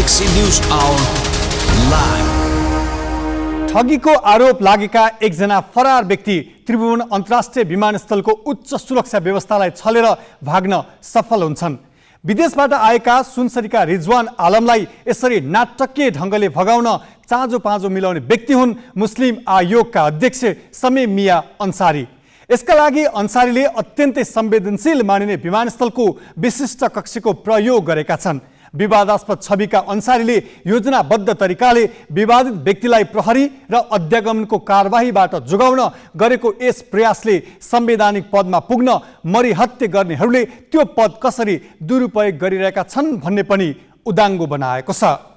Galaxy News Hour live. ठगीको आरोप लागेका एकजना फरार व्यक्ति त्रिभुवन अन्तर्राष्ट्रिय विमानस्थलको उच्च सुरक्षा व्यवस्थालाई छलेर भाग्न सफल हुन्छन्। विदेशबाट आएका सुनसरीका रिजवान आलमलाई यसरी नाटकीय ढङ्गले भगाउन चाँजो पाँजो मिलाउने व्यक्ति हुन् मुस्लिम आयोगका अध्यक्ष समे मिया अन्सारी। यसका लागि अन्सारीले अत्यन्तै संवेदनशील मानिने विमानस्थलको विशिष्ट कक्षको प्रयोग गरेका छन्। विवादास्पद छविका अन्सारीले योजनाबद्ध तरिकाले विवादित व्यक्तिलाई प्रहरी र अध्यागमनको कारबाहीबाट जोगाउन गरेको यस प्रयासले संवैधानिक पदमा पुग्न मरिहत्ते गर्नेहरूले त्यो पद कसरी दुरुपयोग गरिरहेका छन् भन्ने पनि उदाङ्गो बनाएको छ।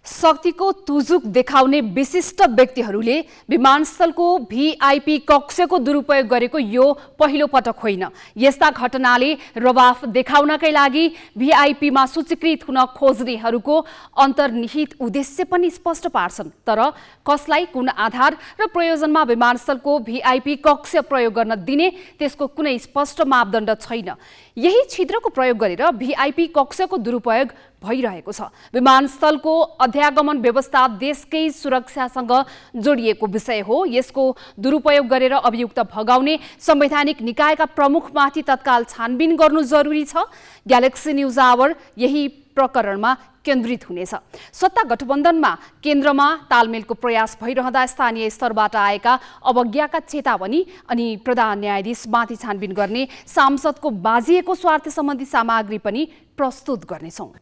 शक्तिको तुजुक देखाउने विशिष्ट व्यक्तिहरूले विमानस्थलको भिआइपी कक्षको दुरुपयोग गरेको यो पहिलो पटक होइन। यस्ता घटनाले रवाफ देखाउनकै लागि भिआइपीमा सूचीकृत हुन खोज्नेहरूको अन्तर्निहित उद्देश्य पनि स्पष्ट पार्छन्। तर कसलाई कुन आधार र प्रयोजनमा विमानस्थलको भिआइपी कक्ष प्रयोग गर्न दिने त्यसको कुनै स्पष्ट मापदण्ड छैन। यही छिद्रको प्रयोग गरेर भिआइपी कक्षको दुरुपयोग भइरहेको छ। विमानस्थलको अध्यागमन व्यवस्था देशकै सुरक्षासँग जोडिएको विषय हो। यसको दुरुपयोग गरेर अभियुक्त भगाउने संवैधानिक निकायका प्रमुखमाथि तत्काल छानबिन गर्नु जरुरी छ। ग्यालेक्सी न्युज आवर यही प्रकरणमा केन्द्रित हुनेछ। सत्ता गठबन्धनमा केन्द्रमा तालमेलको प्रयास भइरहँदा स्थानीय स्तरबाट आएका अवज्ञाका चेतावनी अनि प्रधान न्यायाधीशमाथि छानबिन गर्ने सांसदको बाजिएको स्वार्थ सम्बन्धी सामग्री पनि प्रस्तुत गर्नेछौँ।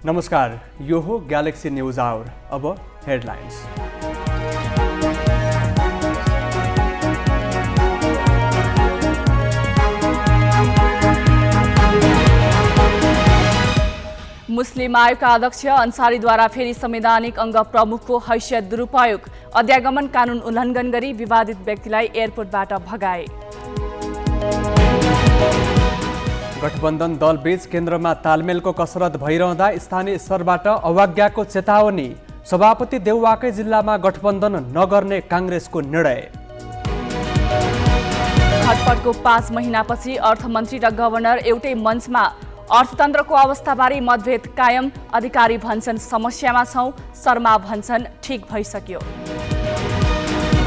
नमस्कार, यो हो ग्यालेक्सी न्युज आवर। अब हेडलाइन्स। मुस्लिम आयोगका अध्यक्ष अन्सारीद्वारा फेरि संवैधानिक अङ्ग प्रमुखको हैसियत दुरुपयोग। अध्यागमन कानुन उल्लङ्घन गरी विवादित व्यक्तिलाई एयरपोर्टबाट भगाए। गठबन्धन दलबीच केन्द्रमा तालमेलको कसरत भइरहँदा स्थानीय स्तरबाट अवज्ञाको चेतावनी। सभापति देउवाकै जिल्लामा गठबन्धन नगर्ने काङ्ग्रेसको निर्णय। खटपटको 5 महिनापछि अर्थमन्त्री र गभर्नर एउटै मञ्चमा। अर्थतन्त्रको अवस्थाबारे मतभेद कायम। अधिकारी भन्छन् समस्यामा छौं, शर्मा भन्छन् ठिक भइसक्यो।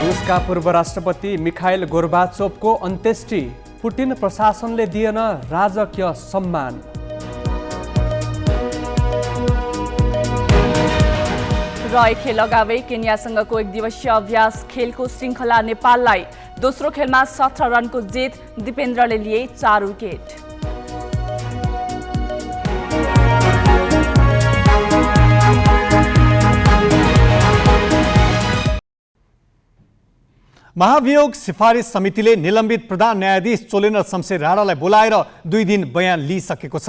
रुसका पूर्व राष्ट्रपति मिखाइल गोर्बाचोभको अन्त्येष्टि। पुटिन प्रशासनले दिएन राजकीय सम्मान। र खेल अगावै केन्यासँगको एक दिवसीय अभ्यास खेलको श्रृङ्खला नेपाललाई। दोस्रो खेलमा 17 रनको जित। दिपेन्द्रले लिए 4 विकेट। महाभियोग सिफारिस समितिले निलम्बित प्रधान न्यायाधीश चोलेन्द्र शमशेर राणालाई बोलाएर 2 दिन बयान लिइसकेको छ।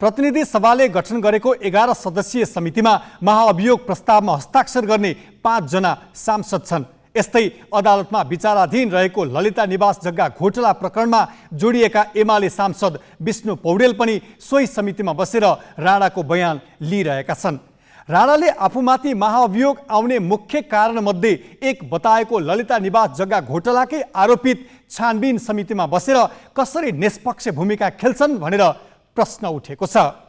प्रतिनिधि सभाले गठन गरेको 11 सदस्यीय समितिमा महाअभियोग प्रस्तावमा हस्ताक्षर गर्ने 5 जना सांसद छन्। यस्तै अदालतमा विचाराधीन रहेको ललिता निवास जग्गा घोटाला प्रकरणमा जोडिएका एमाले सांसद विष्णु पौडेल पनि सोही समितिमा बसेर राणाको बयान लिइरहेका छन्। राणाले आफूमाथि महाअभियोग आउने मुख्य कारणमध्ये एक बताएको ललिता निवास जग्गा घोटालाकै आरोपित छानबिन समितिमा बसेर कसरी निष्पक्ष भूमिका खेल्छन् भनेर प्रश्न उठेको छ।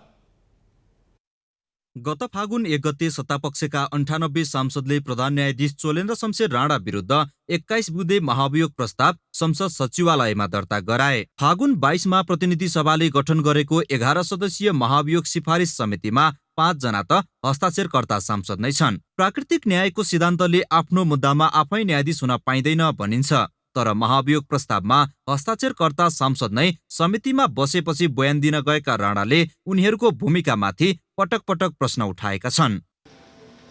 गत फागुन 1 गते सत्तापक्षका 98 सांसदले प्रधान न्यायाधीश चोलेन्द्र शमशेर राणा विरुद्ध 21 बुँदे महाभियोग प्रस्ताव संसद सचिवालयमा दर्ता गराए। फागुन 22 मा प्रतिनिधि सभाले गठन गरेको 11 सदस्यीय महाभियोग सिफारिस समितिमा 5 जना त हस्ताक्षरकर्ता सांसद नै छन्। प्राकृतिक न्यायको सिद्धान्तले आफ्नो मुद्दामा आफै न्यायाधीश हुन पाइँदैन भनिन्छ। तर महाभियोग प्रस्तावमा हस्ताक्षरकर्ता सांसद नै समितिमा बसेपछि बयान दिन गएका राणाले उनीहरूको भूमिकामाथि पटक पटक प्रश्न उठाएका छन्।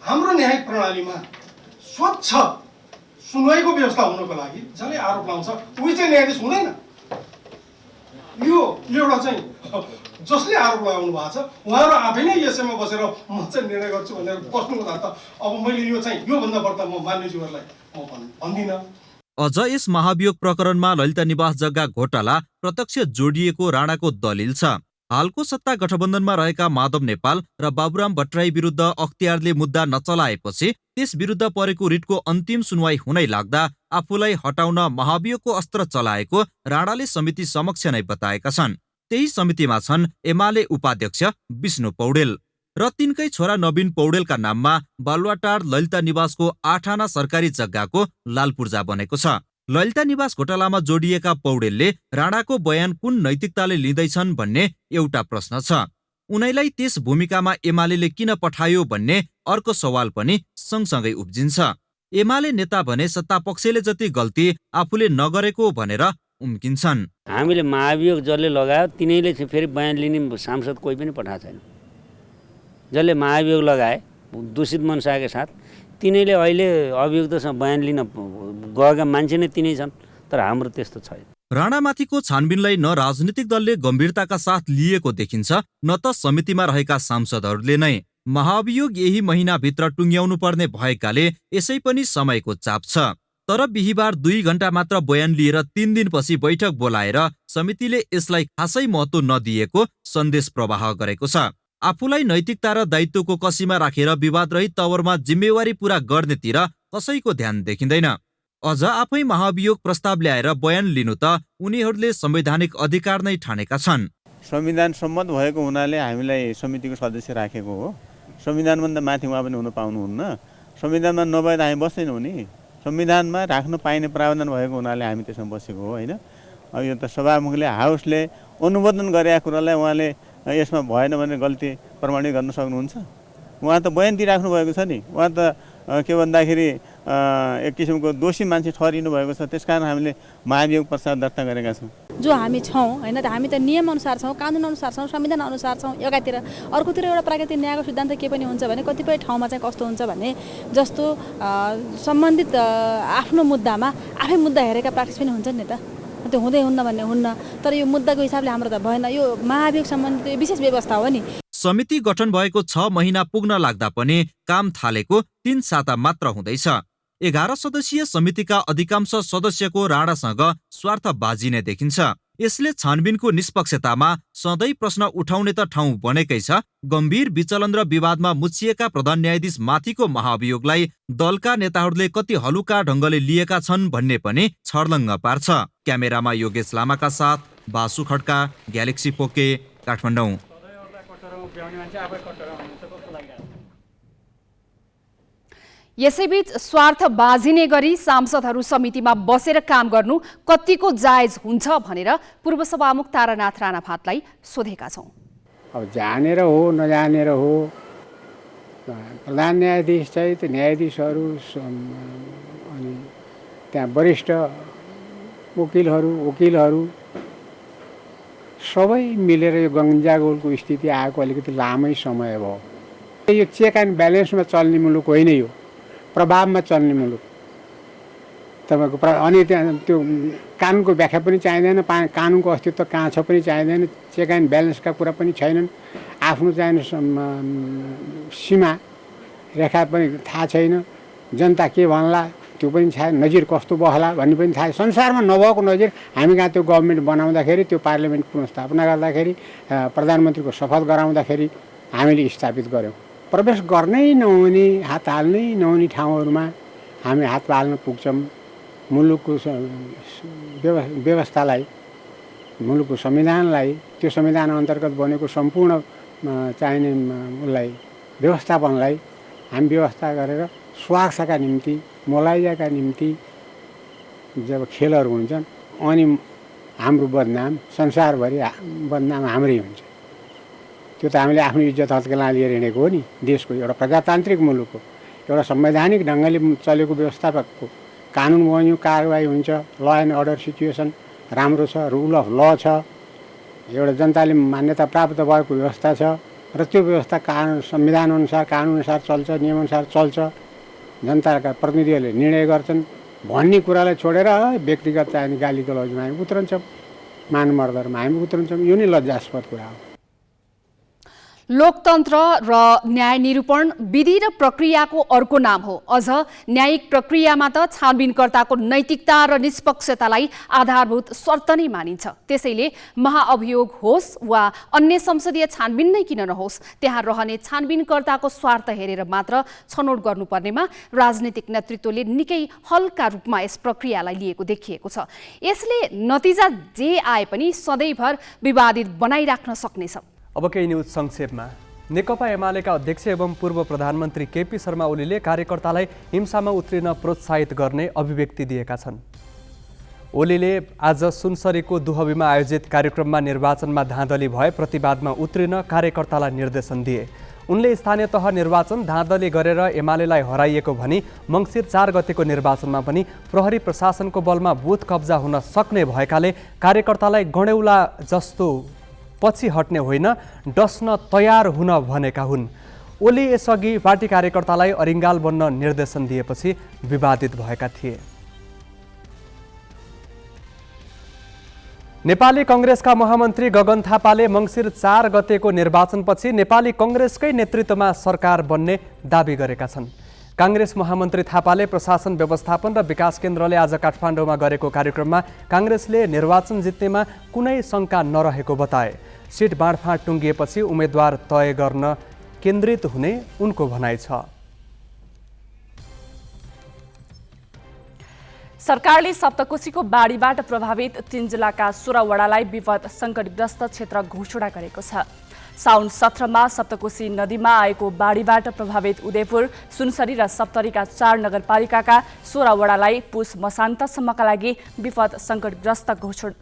हाम्रो न्यायिक प्रणालीमा स्वच्छ सुनवाईको व्यवस्था हुनको लागि जसले आरोप लाउँछ उही चाहिँ न्यायाधीश हुँदैन। यो एउटा चाहिँ जसले आरोप लगाउनु भएको छ उहाँहरू आफै नै यसैमा बसेर म चाहिँ निर्णय गर्छु भनेर बस्नु हुँदा त अब मैले यो चाहिँ योभन्दा बढ्ता म मान्यज्यूहरूलाई म भन्दिनँ। अझ यस महाभियोग प्रकरणमा ललिता निवास जग्गा घोटाला प्रत्यक्ष जोडिएको राणाको दलिल छ। हालको सत्ता गठबन्धनमा रहेका माधव नेपाल र बाबुराम भट्टराई विरुद्ध अख्तियारले मुद्दा नचलाएपछि त्यस विरुद्ध परेको रिटको अन्तिम सुनवाई हुनै लाग्दा आफूलाई हटाउन महाभियोगको अस्त्र चलाएको राणाले समिति समक्ष नै बताएका छन्। त्यही समितिमा छन् एमाले उपाध्यक्ष विष्णु पौडेल र तिनकै छोरा नवीन पौडेलका नाममा बालुवाटार ललिता निवासको 8 आना सरकारी जग्गाको लालपूर्जा बनेको छ। ललिता निवास घोटालामा जोडिएका पौडेलले राणाको बयान कुन नैतिकताले लिँदैछन् भन्ने एउटा प्रश्न छ। उनैलाई त्यस भूमिकामा एमाले किन पठायो भन्ने अर्को सवाल पनि सँगसँगै उब्जिन्छ। एमाले नेता भने सत्तापक्षले जति गल्ती आफूले नगरेको भनेर उम्किन्छन्। हामीले महाभियोग जसले लगायो तिनैले फेरि बयान लिने सांसद कोही पनि पठाएको छैन। जसले महाभियोग लगाए दूषित मनसाका साथ तिनैले अहिले अभियुक्तसँग बयान लिन गएका मान्छे नै तिनै छन्, तर हाम्रो त्यस्तो छैन। राणामाथिको छानबिनलाई न राजनीतिक दलले गम्भीरताका साथ लिएको देखिन्छ न त समितिमा रहेका सांसदहरूले नै। महाभियोग यही महिनाभित्र टुङ्ग्याउनु पर्ने भएकाले यसै पनि समयको चाप छ। तर बिहिबार 2 घण्टा मात्र बयान लिएर 3 दिनपछि बैठक बोलाएर समितिले यसलाई खासै महत्त्व नदिएको सन्देश प्रवाह गरेको छ। आफूलाई नैतिकता र दायित्वको कसीमा राखेर विवादरहित तवरमा जिम्मेवारी पूरा गर्नेतिर कसैको ध्यान देखिँदैन। अझ आफै महाभियोग प्रस्ताव ल्याएर बयान लिनु त उनीहरूले संवैधानिक अधिकार नै ठानेका छन्। संविधान सम्मत भएको हुनाले हामीलाई समितिको सदस्य राखेको हो। संविधानभन्दा माथि उहाँ पनि हुन पाउनुहुन्न। संविधानमा नभए त हामी बस्दैनौँ नि। संविधानमा राख्न पाइने प्रावधान भएको हुनाले हामी त्यसमा बसेको हो होइन। अब यो त सभामुखले हाउसले अनुमोदन गरेका कुरालाई उहाँले यसमा भएन भने गल्ती प्रमाणित गर्न सक्नुहुन्छ। उहाँ त बयान दिइराख्नु भएको छ नि। उहाँ त के भन्दाखेरि एक किसिमको दोषी मान्छे ठहरिनु भएको छ। त्यसकारण हामीले महाभियोग प्रस्ताव दर्ता गरेका छौँ। जो हामी छौँ होइन त, हामी त नियम अनुसार छौँ, कानुन अनुसार छौँ, संविधान अनुसार छौँ। एकातिर अर्कोतिर एउटा प्राकृतिक न्यायको सिद्धान्त के पनि हुन्छ भने कतिपय ठाउँमा चाहिँ कस्तो हुन्छ भने जस्तो सम्बन्धित आफ्नो मुद्दामा आफै मुद्दा हेरेका प्र्याक्टिस पनि हुन्छ नि त। त्यो हुँदै हुन्न भन्ने हुन्न, तर यो मुद्दाको हिसाबले हाम्रो त भएन। यो महाभियोग सम्बन्धित विशेष व्यवस्था हो नि। समिति गठन भएको 6 महिना पुग्न लाग्दा पनि काम थालेको 3 साता मात्र हुँदैछ। 11 सदस्यीय समितिका अधिकांश सदस्यको राणासँग स्वार्थबाजी नै देखिन्छ। यसले छानबिनको निष्पक्षतामा सधैँ प्रश्न उठाउने त ठाउँ बनेकै छ। गम्भीर विचलन र विवादमा मुछिएका प्रधान न्यायाधीश माथिको महाभियोगलाई दलका नेताहरूले कति हलुका ढङ्गले लिएका छन् भन्ने पनि छर्लङ्ग पार्छ। क्यामेरामा योगेश लामाका साथ बासु खड्का, ग्यालेक्सी पोके, काठमाडौँ। यसैबीच स्वार्थबाजी नै गरी सांसदहरू समितिमा बसेर काम गर्नु कतिको जायज हुन्छ भनेर पूर्व सभामुख तारानाथ राणाभातलाई सोधेका छौँ। अब जानेर हो नजानेर हो, प्रधान न्यायाधीश चाहिँ त्यो न्यायाधीशहरू अनि त्यहाँ वरिष्ठ वकिलहरू सबै मिलेर यो गन्जागोलको स्थिति आएको अलिकति लामै समय भयो। यो चेक एन्ड ब्यालेन्समा चल्ने मुलुक होइन, यो प्रभावमा चल्ने मुलुक। तपाईँको अनि त्यहाँ त्यो कानुनको व्याख्या पनि चाहिँदैन, कानुनको अस्तित्व कहाँ छ पनि चाहिँदैन, चेक एन्ड ब्यालेन्सका कुरा पनि छैनन्, आफ्नो चाहिने सीमा रेखा पनि थाहा छैन, जनता के भन्ला त्यो पनि छैन, नजिर कस्तो बहला भन्ने पनि थाहा। संसारमा नभएको नजिर हामी कहाँ त्यो गभर्मेन्ट बनाउँदाखेरि, त्यो पार्लियामेन्ट पुनर्स्थापना गर्दाखेरि, प्रधानमन्त्रीको शपथ गराउँदाखेरि हामीले स्थापित गऱ्यौँ। प्रवेश गर्नै नहुने, हात हाल्नै नहुने ठाउँहरूमा हामी हात हाल्न पुग्छौँ। मुलुकको व्यवस्थालाई, मुलुकको संविधानलाई, त्यो संविधान अन्तर्गत बनेको सम्पूर्ण चाहिने उसलाई व्यवस्थापनलाई हामी व्यवस्था गरेर स्वार्थका निम्ति, मोलाइजाका निम्ति जब खेलहरू हुन्छन् अनि हाम्रो बदनाम संसारभरि बदनाम हाम्रै हुन्छ। त्यो त हामीले आफ्नो इज्जत हत्केला लिएर हिँडेको हो नि। देशको एउटा प्रजातान्त्रिक मुलुक हो, एउटा संवैधानिक ढङ्गले चलेको व्यवस्थापकको कानुन बन्यो, कारवाही हुन्छ, ल एन्ड अर्डर सिचुएसन राम्रो छ, रुल अफ ल छ, एउटा जनताले मान्यता प्राप्त भएको व्यवस्था छ र त्यो व्यवस्था संविधानअनुसार कानुनअनुसार चल्छ, नियमअनुसार चल्छ, जनताका प्रतिनिधिहरूले निर्णय गर्छन् भन्ने कुरालाई छोडेर व्यक्तिगत चाहिने गाली गलौजमा हामी उत्रन्छौँ, मान मर्दरमा हामी उत्रन्छौँ। यो नै लज्जास्पद कुरा हो। लोकतन्त्र र न्याय निरूपण विधि र प्रक्रियाको अर्को नाम हो। अझ न्यायिक प्रक्रियामा त छानबिनकर्ताको नैतिकता र निष्पक्षतालाई आधारभूत शर्त नै मानिन्छ। त्यसैले महाअभियोग होस् वा अन्य संसदीय छानबिन नै किन नहोस्, त्यहाँ रहने छानबिनकर्ताको स्वार्थ हेरेर मात्र छनौट गर्नुपर्नेमा राजनीतिक नेतृत्वले निकै हल्का रूपमा यस प्रक्रियालाई लिएको देखिएको छ। यसले नतिजा जे आए पनि सधैँभर विवादित बनाइराख्न सक्नेछ। अब केही न्युज संक्षेपमा। नेकपा एमालेका अध्यक्ष एवं पूर्व प्रधानमन्त्री केपी शर्मा ओलीले कार्यकर्तालाई हिंसामा उत्रिन प्रोत्साहित गर्ने अभिव्यक्ति दिएका छन्। ओलीले आज सुनसरीको दुहबीमा आयोजित कार्यक्रममा निर्वाचनमा धाँधली भए प्रतिवादमा उत्रिन कार्यकर्तालाई निर्देशन दिए। उनले स्थानीय तह निर्वाचन धाँधली गरेर एमालेलाई हराइएको भनी मङ्सिर 4 गतेको निर्वाचनमा पनि प्रहरी प्रशासनको बलमा बुथ कब्जा हुन सक्ने भएकाले कार्यकर्तालाई गणेउला जस्तो पछि हट्ने होइन, डस्न तयार हुन भनेका हुन्। ओली यसअघि पार्टी कार्यकर्तालाई अरिङ्गाल बन्न निर्देशन दिएपछि विवादित भएका थिए। नेपाली कङ्ग्रेसका महामन्त्री गगन थापाले मङ्सिर 4 गतेको निर्वाचनपछि नेपाली कङ्ग्रेसकै नेतृत्वमा सरकार बन्ने दाबी गरेका छन्। काङ्ग्रेस महामन्त्री थापाले प्रशासन व्यवस्थापन र विकास केन्द्रले आज काठमाडौँमा गरेको कार्यक्रममा काङ्ग्रेसले निर्वाचन जित्नेमा कुनै शङ्का नरहेको बताए। सिट बाँडफाँड टुङ्गिएपछि उम्मेद्वार तय गर्न केन्द्रित हुने उनको भनाइ छ। सरकारले सप्तकोशीको बाढीबाट प्रभावित 3 जिल्लाका 16 वडालाई विपद सङ्कटग्रस्त क्षेत्र घोषणा गरेको छ। साउन 17 मा सप्तकोशी नदीमा आएको बाढीबाट प्रभावित उदयपुर, सुनसरी र सप्तरीका 4 नगरपालिकाका 16 वडालाई पुस मसान्तसम्मका लागि विपद सङ्कटग्रस्त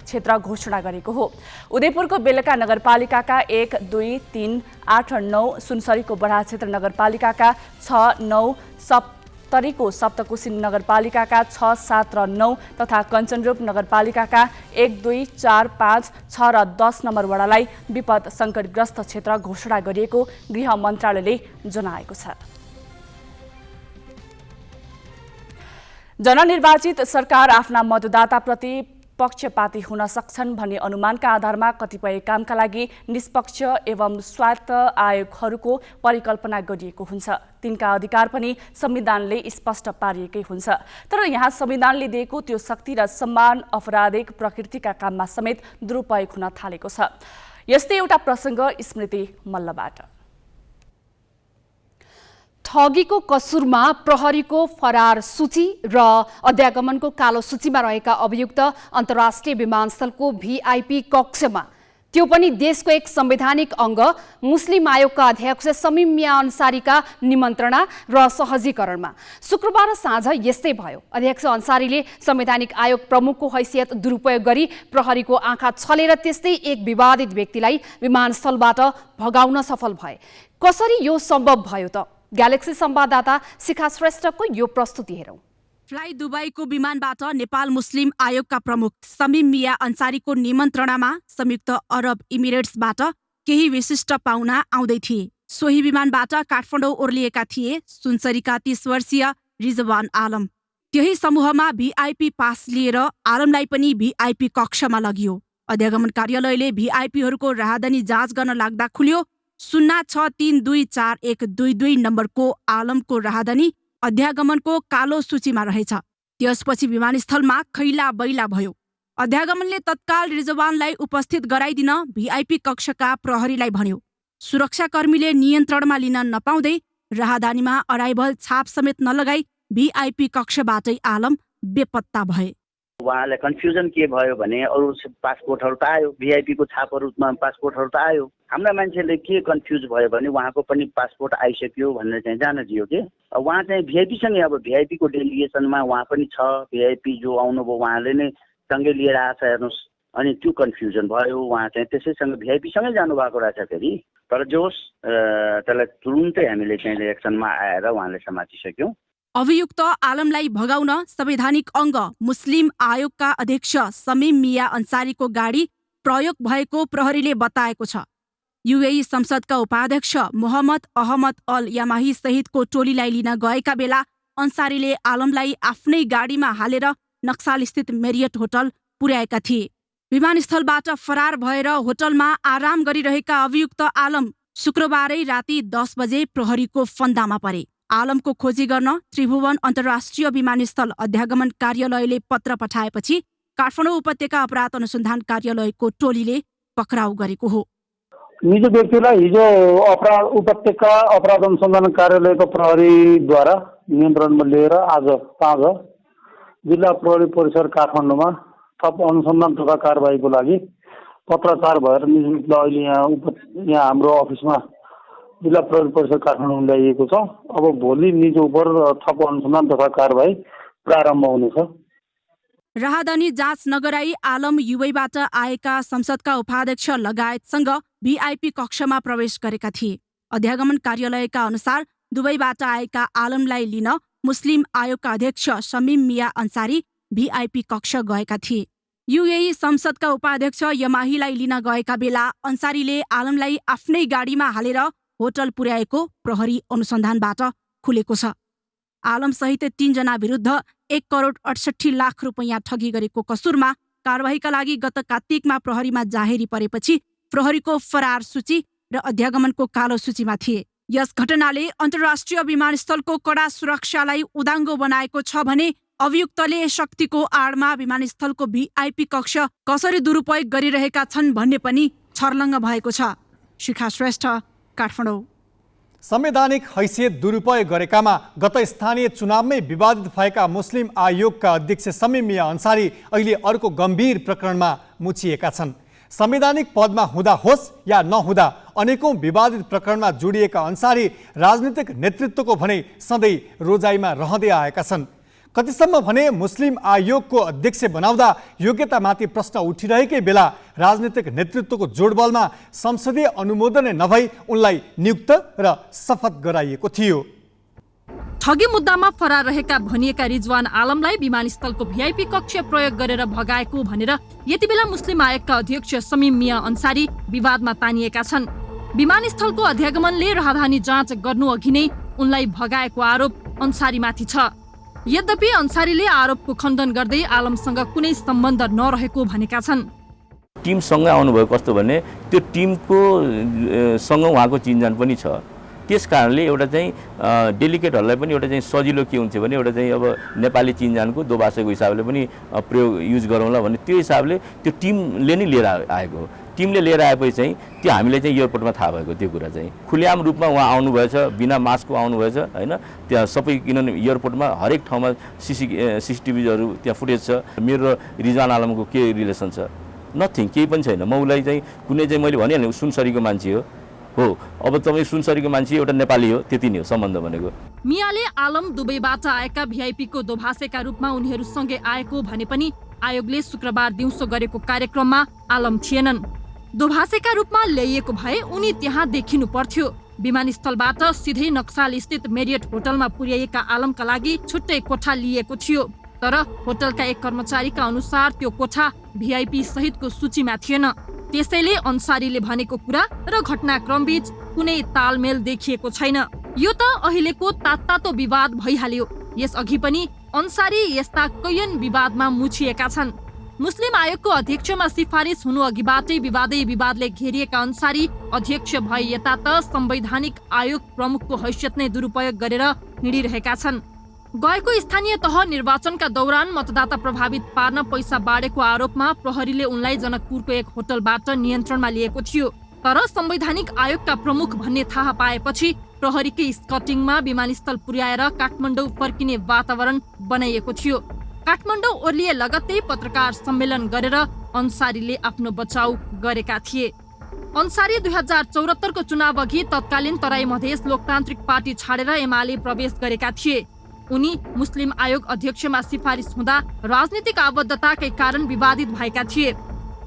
क्षेत्र घोषणा गरेको हो। उदयपुरको बेलका नगरपालिकाका 1, 2, 3, 8 र 9, सुनसरीको बढा क्षेत्र नगरपालिकाका 6, 9, सप्तरीको सप्तकोशी नगरपालिकाका 6, 7 र 9 तथा कञ्चनरूप नगरपालिकाका 1, 2, 4, 5, 6 र 10 नम्बर वडालाई विपद सङ्कटग्रस्त क्षेत्र घोषणा गरिएको गृह मन्त्रालयले जनाएको छ। जननिर्वाचित सरकार आफ्ना मतदाताप्रति पक्षपाती हुन सक्छन् भन्ने अनुमानका आधारमा कतिपय कामका लागि निष्पक्ष एवं स्वायत्त आयोगहरूको परिकल्पना गरिएको हुन्छ। तिनका अधिकार पनि संविधानले स्पष्ट पारिएकै हुन्छ। तर यहाँ संविधानले दिएको त्यो शक्ति र सम्मान अपराधिक प्रकृतिका काममा समेत दुरुपयोग हुन थालेको छ। यस्तै एउटा प्रसङ्ग स्मृति मल्लबाट। ठगीको कसुरमा प्रहरीको फरार सूची र अध्यागमनको कालो सूचीमा रहेका अभियुक्त अन्तर्राष्ट्रिय विमानस्थलको भिआइपी कक्षमा, त्यो पनि देशको एक संवैधानिक अङ्ग मुस्लिम आयोगका अध्यक्ष समीम मिया अन्सारीका निमन्त्रणा र सहजीकरणमा शुक्रबार साँझ यस्तै भयो। अध्यक्ष अन्सारीले संवैधानिक आयोग प्रमुखको हैसियत दुरुपयोग गरी प्रहरीको आँखा छलेर त्यस्तै एक विवादित व्यक्तिलाई विमानस्थलबाट भगाउन सफल भए। कसरी यो सम्भव भयो त? ग्यालेक्सी संवाददाता शिखा श्रेष्ठको यो प्रस्तुति हेरौं। फ्लाइ दुबईको विमानबाट नेपाल मुस्लिम आयोगका प्रमुख समीम मिया अन्सारीको निमन्त्रणामा संयुक्त अरब इमिरेट्सबाट केही विशिष्ट पाहुना आउँदै थिए। सोही विमानबाट काठमाडौँ ओर्लिएका थिए सुनसरीका 30 वर्षीय रिजवान आलम। त्यही समूहमा भिआइपी पास लिएर आलमलाई पनि भिआइपी कक्षमा लगियो। अध्यागमन कार्यालयले भिआइपीहरूको राहदानी जाँच गर्न लाग्दा खुल्यो 06324122 नम्बरको आलमको राहदानी अध्यागमनको कालो सूचीमा रहेछ। त्यसपछि विमानस्थलमा खैला बैला भयो। अध्यागमनले तत्काल रिजवानलाई उपस्थित गराइदिन भिआइपी कक्षका प्रहरीलाई भन्यो। सुरक्षाकर्मीले नियन्त्रणमा लिन नपाउँदै राहदानीमा अराइभल छाप समेत नलगाई भिआइपी कक्षबाटै आलम बेपत्ता भए। उहाँलाई कन्फ्युजन के भयो भने अरू पासपोर्टहरू त आयो, भिआइपीको छापहरूमा पासपोर्टहरू त आयो। हाम्रा मान्छेले के कन्फ्युज भयो भने उहाँको पनि पासपोर्ट आइसक्यो भनेर चाहिँ जान दियो कि उहाँ चाहिँ भिआइपीसँगै, अब भिआइपीको डेलिगेसनमा उहाँ पनि छ, भिआइपी जो आउनुभयो उहाँले नै सँगै लिएर आएछ हेर्नुहोस्। अनि त्यो कन्फ्युजन भयो, उहाँ चाहिँ त्यसैसँग भिआइपीसँगै जानुभएको रहेछ फेरि। तर जोस् त्यसलाई तुरुन्तै हामीले चाहिँ रिएक्सनमा आएर उहाँले समातिसक्यौँ। अभियुक्त आलमलाई भगाउन संवैधानिक अङ्ग मुस्लिम आयोगका अध्यक्ष समीम मिया अन्सारीको गाडी प्रयोग भएको प्रहरीले बताएको छ। युएई संसदका उपाध्यक्ष मोहम्मद अहमद अल यामाही सहितको टोलीलाई लिन गएका बेला अन्सारीले आलमलाई आफ्नै गाडीमा हालेर नक्सालस्थित मेरियट होटल पुर्याएका थिए। विमानस्थलबाट फरार भएर होटलमा आराम गरिरहेका अभियुक्त आलम शुक्रबारै राति 10 बजे प्रहरीको फन्दामा परे। आलमको खोजी गर्न त्रिभुवन अन्तर्राष्ट्रिय विमानस्थल अध्यागमन कार्यालयले पत्र पठाएपछि काठमाडौँ उपत्यका अपराध अनुसन्धान कार्यालयको टोलीले पक्राउ गरेको हो। निजी व्यक्तिलाई हिजो उपत्यका अपराध अनुसन्धान कार्यालयको प्रहरीद्वारा नियन्त्रणमा लिएर आज 5 जिल्ला प्रहरी परिसर काठमाडौँमा थप अनुसन्धान तथा कारबाहीको लागि पत्रचार भएर निजी व्यक्तिलाई अहिले यहाँ हाम्रो अफिसमा जिल्ला प्रहरी परिसर काठमाडौँ ल्याइएको छ। अब भोलि निज उप थप अनुसन्धान तथा कारबाही प्रारम्भ हुनेछ। राहदानी जाँच नगराई आलम युवैबाट आएका संसदका उपाध्यक्ष लगायतसँग भिआइपी कक्षमा प्रवेश गरेका थिए। अध्यागमन कार्यालयका अनुसार दुबईबाट आएका आलमलाई लिन मुस्लिम आयोगका अध्यक्ष शमीम मिया अन्सारी भिआइपी कक्ष गएका थिए। युएई संसदका उपाध्यक्ष यमाहीलाई लिन गएका बेला अन्सारीले आलमलाई आफ्नै गाडीमा हालेर होटल पुर्याएको प्रहरी अनुसन्धानबाट खुलेको छ। आलमसहित 3 जना विरुद्ध 1 करोड 68 लाख रुपैयाँ ठगी गरेको कसुरमा कारबाहीका लागि गत कार्तिकमा प्रहरीमा जाहेरी परेपछि प्रहरीको फरार सूची र अध्यागमनको कालो सूचीमा थिए। यस घटनाले अन्तर्राष्ट्रिय विमानस्थलको कडा सुरक्षालाई उदाङ्गो बनाएको छ भने अभियुक्तले शक्तिको आडमा विमानस्थलको भिआइपी कक्ष कसरी दुरुपयोग गरिरहेका छन् भन्ने पनि छर्लङ्ग भएको छ। शिखा श्रेष्ठ, काठमाडौँ। संवैधानिक हैसियत दुरुपयोग गरेकामा गत स्थानीय चुनावमै विवादित भएका मुस्लिम आयोगका अध्यक्ष शमीम मिया अन्सारी अहिले अर्को गम्भीर प्रकरणमा मुछिएका छन्। संवैधानिक पदमा हुँदा होस् या नहुँदा अनेकौं विवादित प्रकरणमा जोडिएका अन्सारी राजनीतिक नेतृत्वको भने सधैँ रोजाइमा रहँदै आएका छन्। कतिसम्म भने मुस्लिम आयोगको अध्यक्ष बनाउँदा योग्यतामाथि प्रश्न उठिरहेकै बेला राजनीतिक नेतृत्वको जोडबलमा संसदीय अनुमोदन नभई उनलाई नियुक्त र शपथ गराइएको थियो। ठगी मुद्दामा फरार रहेका भनिएका रिजवान आलमलाई विमानस्थलको भिआइपी कक्ष प्रयोग गरेर भगाएको भनेर यतिबेला मुस्लिम आयोगका अध्यक्ष शमीम मिया अन्सारी विवादमा तानिएका छन्। विमानस्थलको अध्यागमनले राहदानी जाँच गर्नु अघि नै उनलाई भगाएको आरोप अन्सारीमाथि छ। यद्यपि अन्सारीले आरोपको खण्डन गर्दै आलमसँग कुनै सम्बन्ध नरहेको भनेका छन्। टिमसँग आउनुभयो कस्तो भने त्यो टिमको सँग उहाँको चिन्जान पनि छ। त्यस कारणले एउटा चाहिँ डेलिकेटहरूलाई पनि एउटा चाहिँ सजिलो के हुन्छ भने एउटा चाहिँ अब नेपाली चिन्जानको दोभाषाको हिसाबले पनि प्रयोग युज गरौँला भने त्यो हिसाबले त्यो टिमले नै लिएर आएको हो। टिमले लिएर आएपछि चाहिँ त्यो हामीले चाहिँ एयरपोर्टमा थाहा भएको त्यो कुरा चाहिँ खुलेआम रूपमा उहाँ आउनुभएछ, बिना मास्कको आउनुभएछ होइन। त्यहाँ सबै किनभने एयरपोर्टमा हरेक ठाउँमा सिसिटिभीहरू त्यहाँ फुटेज छ। मेरो र रिजवान आलमको के रिलेसन छ? नथिङ, केही पनि छैन। म उसलाई चाहिँ कुनै चाहिँ मैले भनिहालेँ सुनसरीको मान्छे हो। अब तपाईँ सुनसरीको मान्छे एउटा नेपाली हो, त्यति नै हो सम्बन्ध भनेको। मियाले आलम दुबईबाट आएका भिआइपीको दोभाषेका रूपमा उनीहरूसँगै आएको भने पनि आयोगले शुक्रबार दिउँसो गरेको कार्यक्रममा आलम थिएनन्। दोभाषेका रूपमा ल्याइएको भए उनी त्यहाँ देखिनु पर्थ्यो। विमानस्थलबाट सिधै नक्साल स्थित मेरियट होटलमा पुर्याइएका आलमका लागि छुट्टै कोठा लिएको थियो। तर होटलका एक कर्मचारीका अनुसार त्यो कोठा भिआइपी सहितको सूचीमा थिएन। त्यसैले अन्सारीले भनेको कुरा र घटनाक्रमबीच कुनै तालमेल देखिएको छैन। यो त अहिलेको तात्तातो विवाद भइहाल्यो। यसअघि पनि अन्सारी यस्ता कैयन विवादमा मुछिएका छन्। मुस्लिम आयोगको अध्यक्षमा सिफारिस हुनु अघिबाटै विवादले घेरिएका अन्सारी अध्यक्ष भए यता त संवैधानिक आयोग प्रमुखको हैसियत नै दुरुपयोग गरेर हिँडिरहेका छन्। गएको स्थानीय तह निर्वाचनका दौरान मतदाता प्रभावित पार्न पैसा बाँडेको आरोपमा प्रहरीले उनलाई जनकपुरको एक होटलबाट नियन्त्रणमा लिएको थियो। तर संवैधानिक आयोगका प्रमुख भन्ने थाहा पाएपछि प्रहरीकै स्कटिङमा विमानस्थल पुर्याएर काठमाडौँ फर्किने वातावरण बनाइएको थियो। काठमाडौँ ओर्लिए लगत्तै पत्रकार सम्मेलन गरेर अन्सारीले आफ्नो बचाउ गरेका थिए। अन्सारी 2074 को चुनाव अघि तत्कालीन तराई मधेस लोकतान्त्रिक पार्टी छाडेर एमाले प्रवेश गरेका थिए। उनी मुस्लिम आयोग अध्यक्षमा सिफारिस हुँदा राजनीतिक आबद्धताकै कारण विवादित भएका थिए।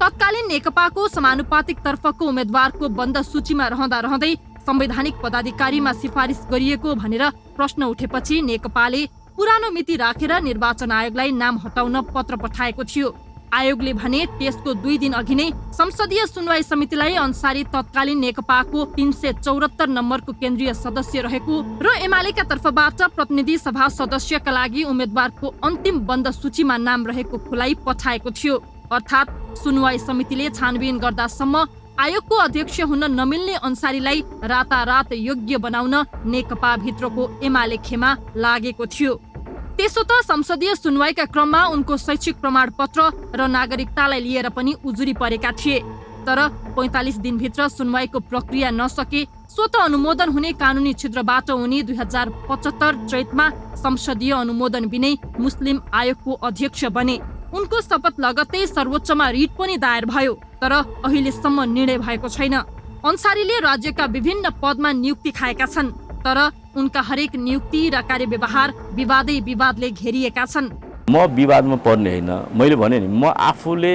तत्कालीन नेकपाको समानुपातिक तर्फको उम्मेद्वारको बन्द सूचीमा रहँदै संवैधानिक पदाधिकारीमा सिफारिस गरिएको भनेर प्रश्न उठेपछि नेकपाले पुरानो मिति राखेर निर्वाचन आयोगलाई नाम हटाउन पत्र पठाएको थियो। आयोगले भने त्यसको 2 दिन अघि नै संसदीय सुनवाई समितिलाई अन्सारी तत्कालीन नेकपाको 374 नम्बरको केन्द्रीय सदस्य रहेको र एमालेका तर्फबाट प्रतिनिधि सभा सदस्यका लागि उम्मेद्वारको अन्तिम बन्द सूचीमा नाम रहेको खुलाई पठाएको थियो। अर्थात् सुनवाई समितिले छानबिन गर्दासम्म आयोगको अध्यक्ष हुन नमिल्ने अन्सारीलाई रातारात योग्य बनाउन नेकपा भित्रको एमाले खेमा लागेको थियो। त्यसो त संसदीय सुनवाईका क्रममा उनको शैक्षिक प्रमाणपत्र र नागरिकतालाई लिएर पनि उजुरी परेका थिए। तर 45 दिनभित्र सुनवाईको प्रक्रिया नसके स्वत अनुमोदन हुने कानुनी क्षेत्रबाट उनी 2075 चैतमा संसदीय अनुमोदन बिनै मुस्लिम आयोगको अध्यक्ष बने। उनको शपथ लगत्तै सर्वोच्चमा रिट पनि दायर भयो, तर अहिलेसम्म निर्णय भएको छैन। अन्सारीले राज्यका विभिन्न पदमा नियुक्ति खाएका छन्, तर उनका हरेक नियुक्ति र कार्यव्यवहार विवादै विवादले घेरिएका छन्। म विवादमा पर्ने होइन, मैले भने नि म आफूले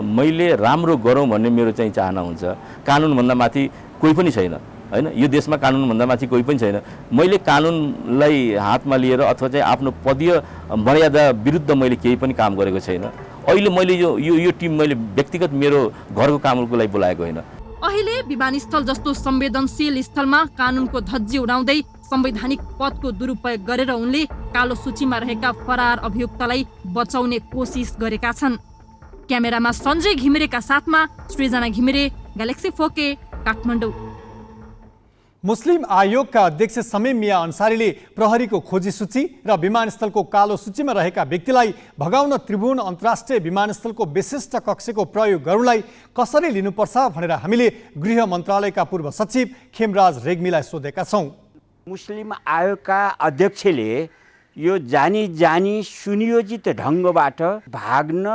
मैले राम्रो गरौँ भन्ने मेरो चाहिँ चाहना हुन्छ। कानुनभन्दा माथि कोही पनि छैन हैन, यो देशमा कानुनभन्दा माथि कोही पनि छैन। मैले कानुनलाई हातमा लिएर अथवा चाहिँ आफ्नो पदीय मर्यादा विरुद्ध मैले केही पनि काम गरेको छैन। अहिले मैले यो टिम मैले व्यक्तिगत मेरो घरको कामको लागि बोलाएको होइन। अहिले विमानस्थल जस्तो संवेदनशील स्थलमा कानुनको धज्जी उडाउँदै संवैधानिक पदको दुरुपयोग गरेर उनले कालो सूचीमा रहेका फरार अभियुक्तलाई बचाउने कोसिस गरेका छन्। क्यामेरामा सञ्जय घिमिरेका साथमा सृजना घिमिरे, ग्यालेक्सी 4K, काठमाडौँ। मुस्लिम आयोगका अध्यक्ष समीम मिया अन्सारीले प्रहरीको खोजी सूची र विमानस्थलको कालो सूचीमा रहेका व्यक्तिलाई भगाउन त्रिभुवन अन्तर्राष्ट्रिय विमानस्थलको विशिष्ट कक्षको प्रयोग गर्नलाई कसरी लिनुपर्छ भनेर हामीले गृह मन्त्रालयका पूर्व सचिव खेमराज रेग्मीलाई सोधेका छौँ। मुस्लिम आयोगका अध्यक्षले यो जानी सुनियोजित ढङ्गबाट भाग्न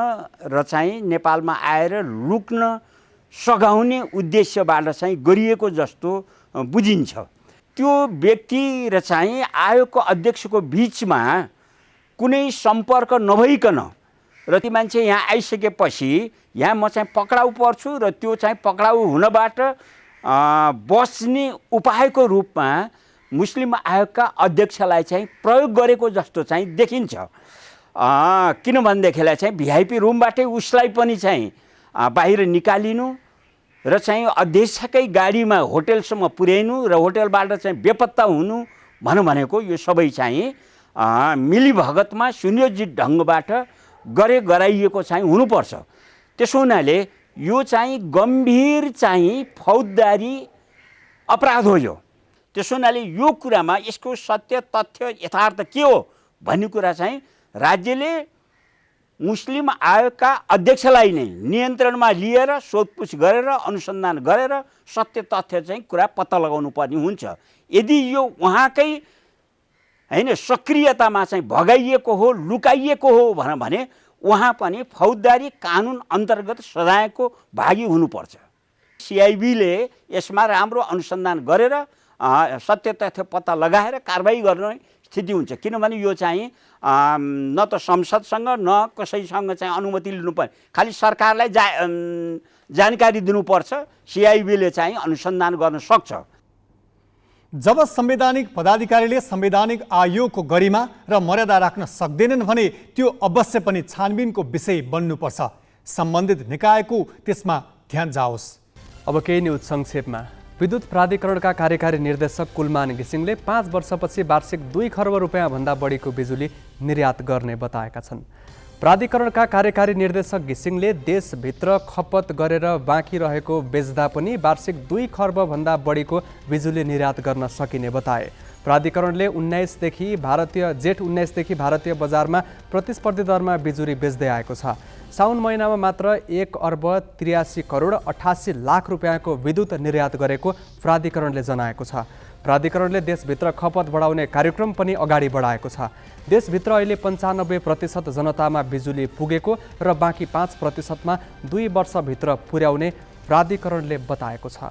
र चाहिँ नेपालमा आएर लुक्न सघाउने उद्देश्यबाट चाहिँ गरिएको जस्तो बुझिन्छ। त्यो व्यक्ति र चाहिँ आयोगको अध्यक्षको बिचमा कुनै सम्पर्क नभइकन र ती मान्छे यहाँ आइसकेपछि यहाँ म चाहिँ पक्राउ पर्छु र त्यो चाहिँ पक्राउ हुनबाट बस्ने उपायको रूपमा मुस्लिम आयोगका अध्यक्षलाई चाहिँ प्रयोग गरेको जस्तो चाहिँ देखिन्छ। किनभनेदेखिलाई चाहिँ भिआइपी रुमबाटै उसलाई पनि चाहिँ बाहिर निकालिनु र चाहिँ अध्यक्षकै गाडीमा होटेलसम्म पुर्याइनु र होटेलबाट चाहिँ बेपत्ता हुनु भनेको यो सबै चाहिँ मिलीभगतमा सुनियोजित ढङ्गबाट गराइएको चाहिँ हुनुपर्छ। त्यसो हुनाले यो चाहिँ गम्भीर चाहिँ फौजदारी अपराध हो। यो त्यसो हुनाले यो कुरामा यसको सत्य तथ्य यथार्थ के हो भन्ने कुरा चाहिँ राज्यले मुस्लिम आयोगका अध्यक्षलाई नै नियन्त्रणमा लिएर सोधपुछ गरेर अनुसन्धान गरेर सत्य तथ्य चाहिँ कुरा पत्ता लगाउनु पर्ने हुन्छ। यदि यो उहाँकै हैन सक्रियतामा चाहिँ भगाइएको हो लुकाइएको हो भने उहाँ पनि फौजदारी कानुन अन्तर्गत सजायको भागी हुनुपर्छ। सिआइबीले यसमा राम्रो अनुसन्धान गरेर सत्य तथ्य पत्ता लगाएर कारबाही गर्ने स्थिति हुन्छ। किनभने यो चाहिँ न त संसदसँग न कसैसँग चाहिँ अनुमति लिनुपर्ने, खालि सरकारलाई जानकारी दिनुपर्छ, सिआइबीले चाहिँ अनुसन्धान गर्न सक्छ। जब संवैधानिक पदाधिकारीले संवैधानिक आयोगको गरिमा र मर्यादा राख्न सक्दैनन् भने त्यो अवश्य पनि छानबिनको विषय बन्नुपर्छ। सम्बन्धित निकायको त्यसमा ध्यान जाओस्। अब केही न्युज संक्षेपमा। विद्युत प्राधिकरणका कार्यकारी निर्देशक कुलमान घिसिङले 5 वर्षपछि वार्षिक 2 खर्ब रुपियाँ भन्दा बढीको बिजुली निर्यात गर्ने बताएका छन्। प्राधिकरणका कार्यकारी निर्देशक घिसिङले देशभित्र खपत गरेर बाँकी रहेको बेच्दा पनि वार्षिक 2 खर्ब भन्दा बढीको बिजुली निर्यात गर्न सकिने बताए। प्राधिकरणले जेठ 19 देखि भारतीय बजारमा प्रतिस्पर्धी दरमा बिजुली बेच्दै आएको छ। साउन महिनामा मात्र 1 अर्ब 83 करोड 88 लाख रुपियाँको विद्युत निर्यात गरेको प्राधिकरणले जनाएको छ। प्राधिकरणले देशभित्र खपत बढाउने कार्यक्रम पनि अगाडि बढाएको छ। देशभित्र अहिले 95% जनतामा बिजुली पुगेको र बाँकी 5%मा 2 वर्षभित्र पुर्याउने प्राधिकरणले बताएको छ।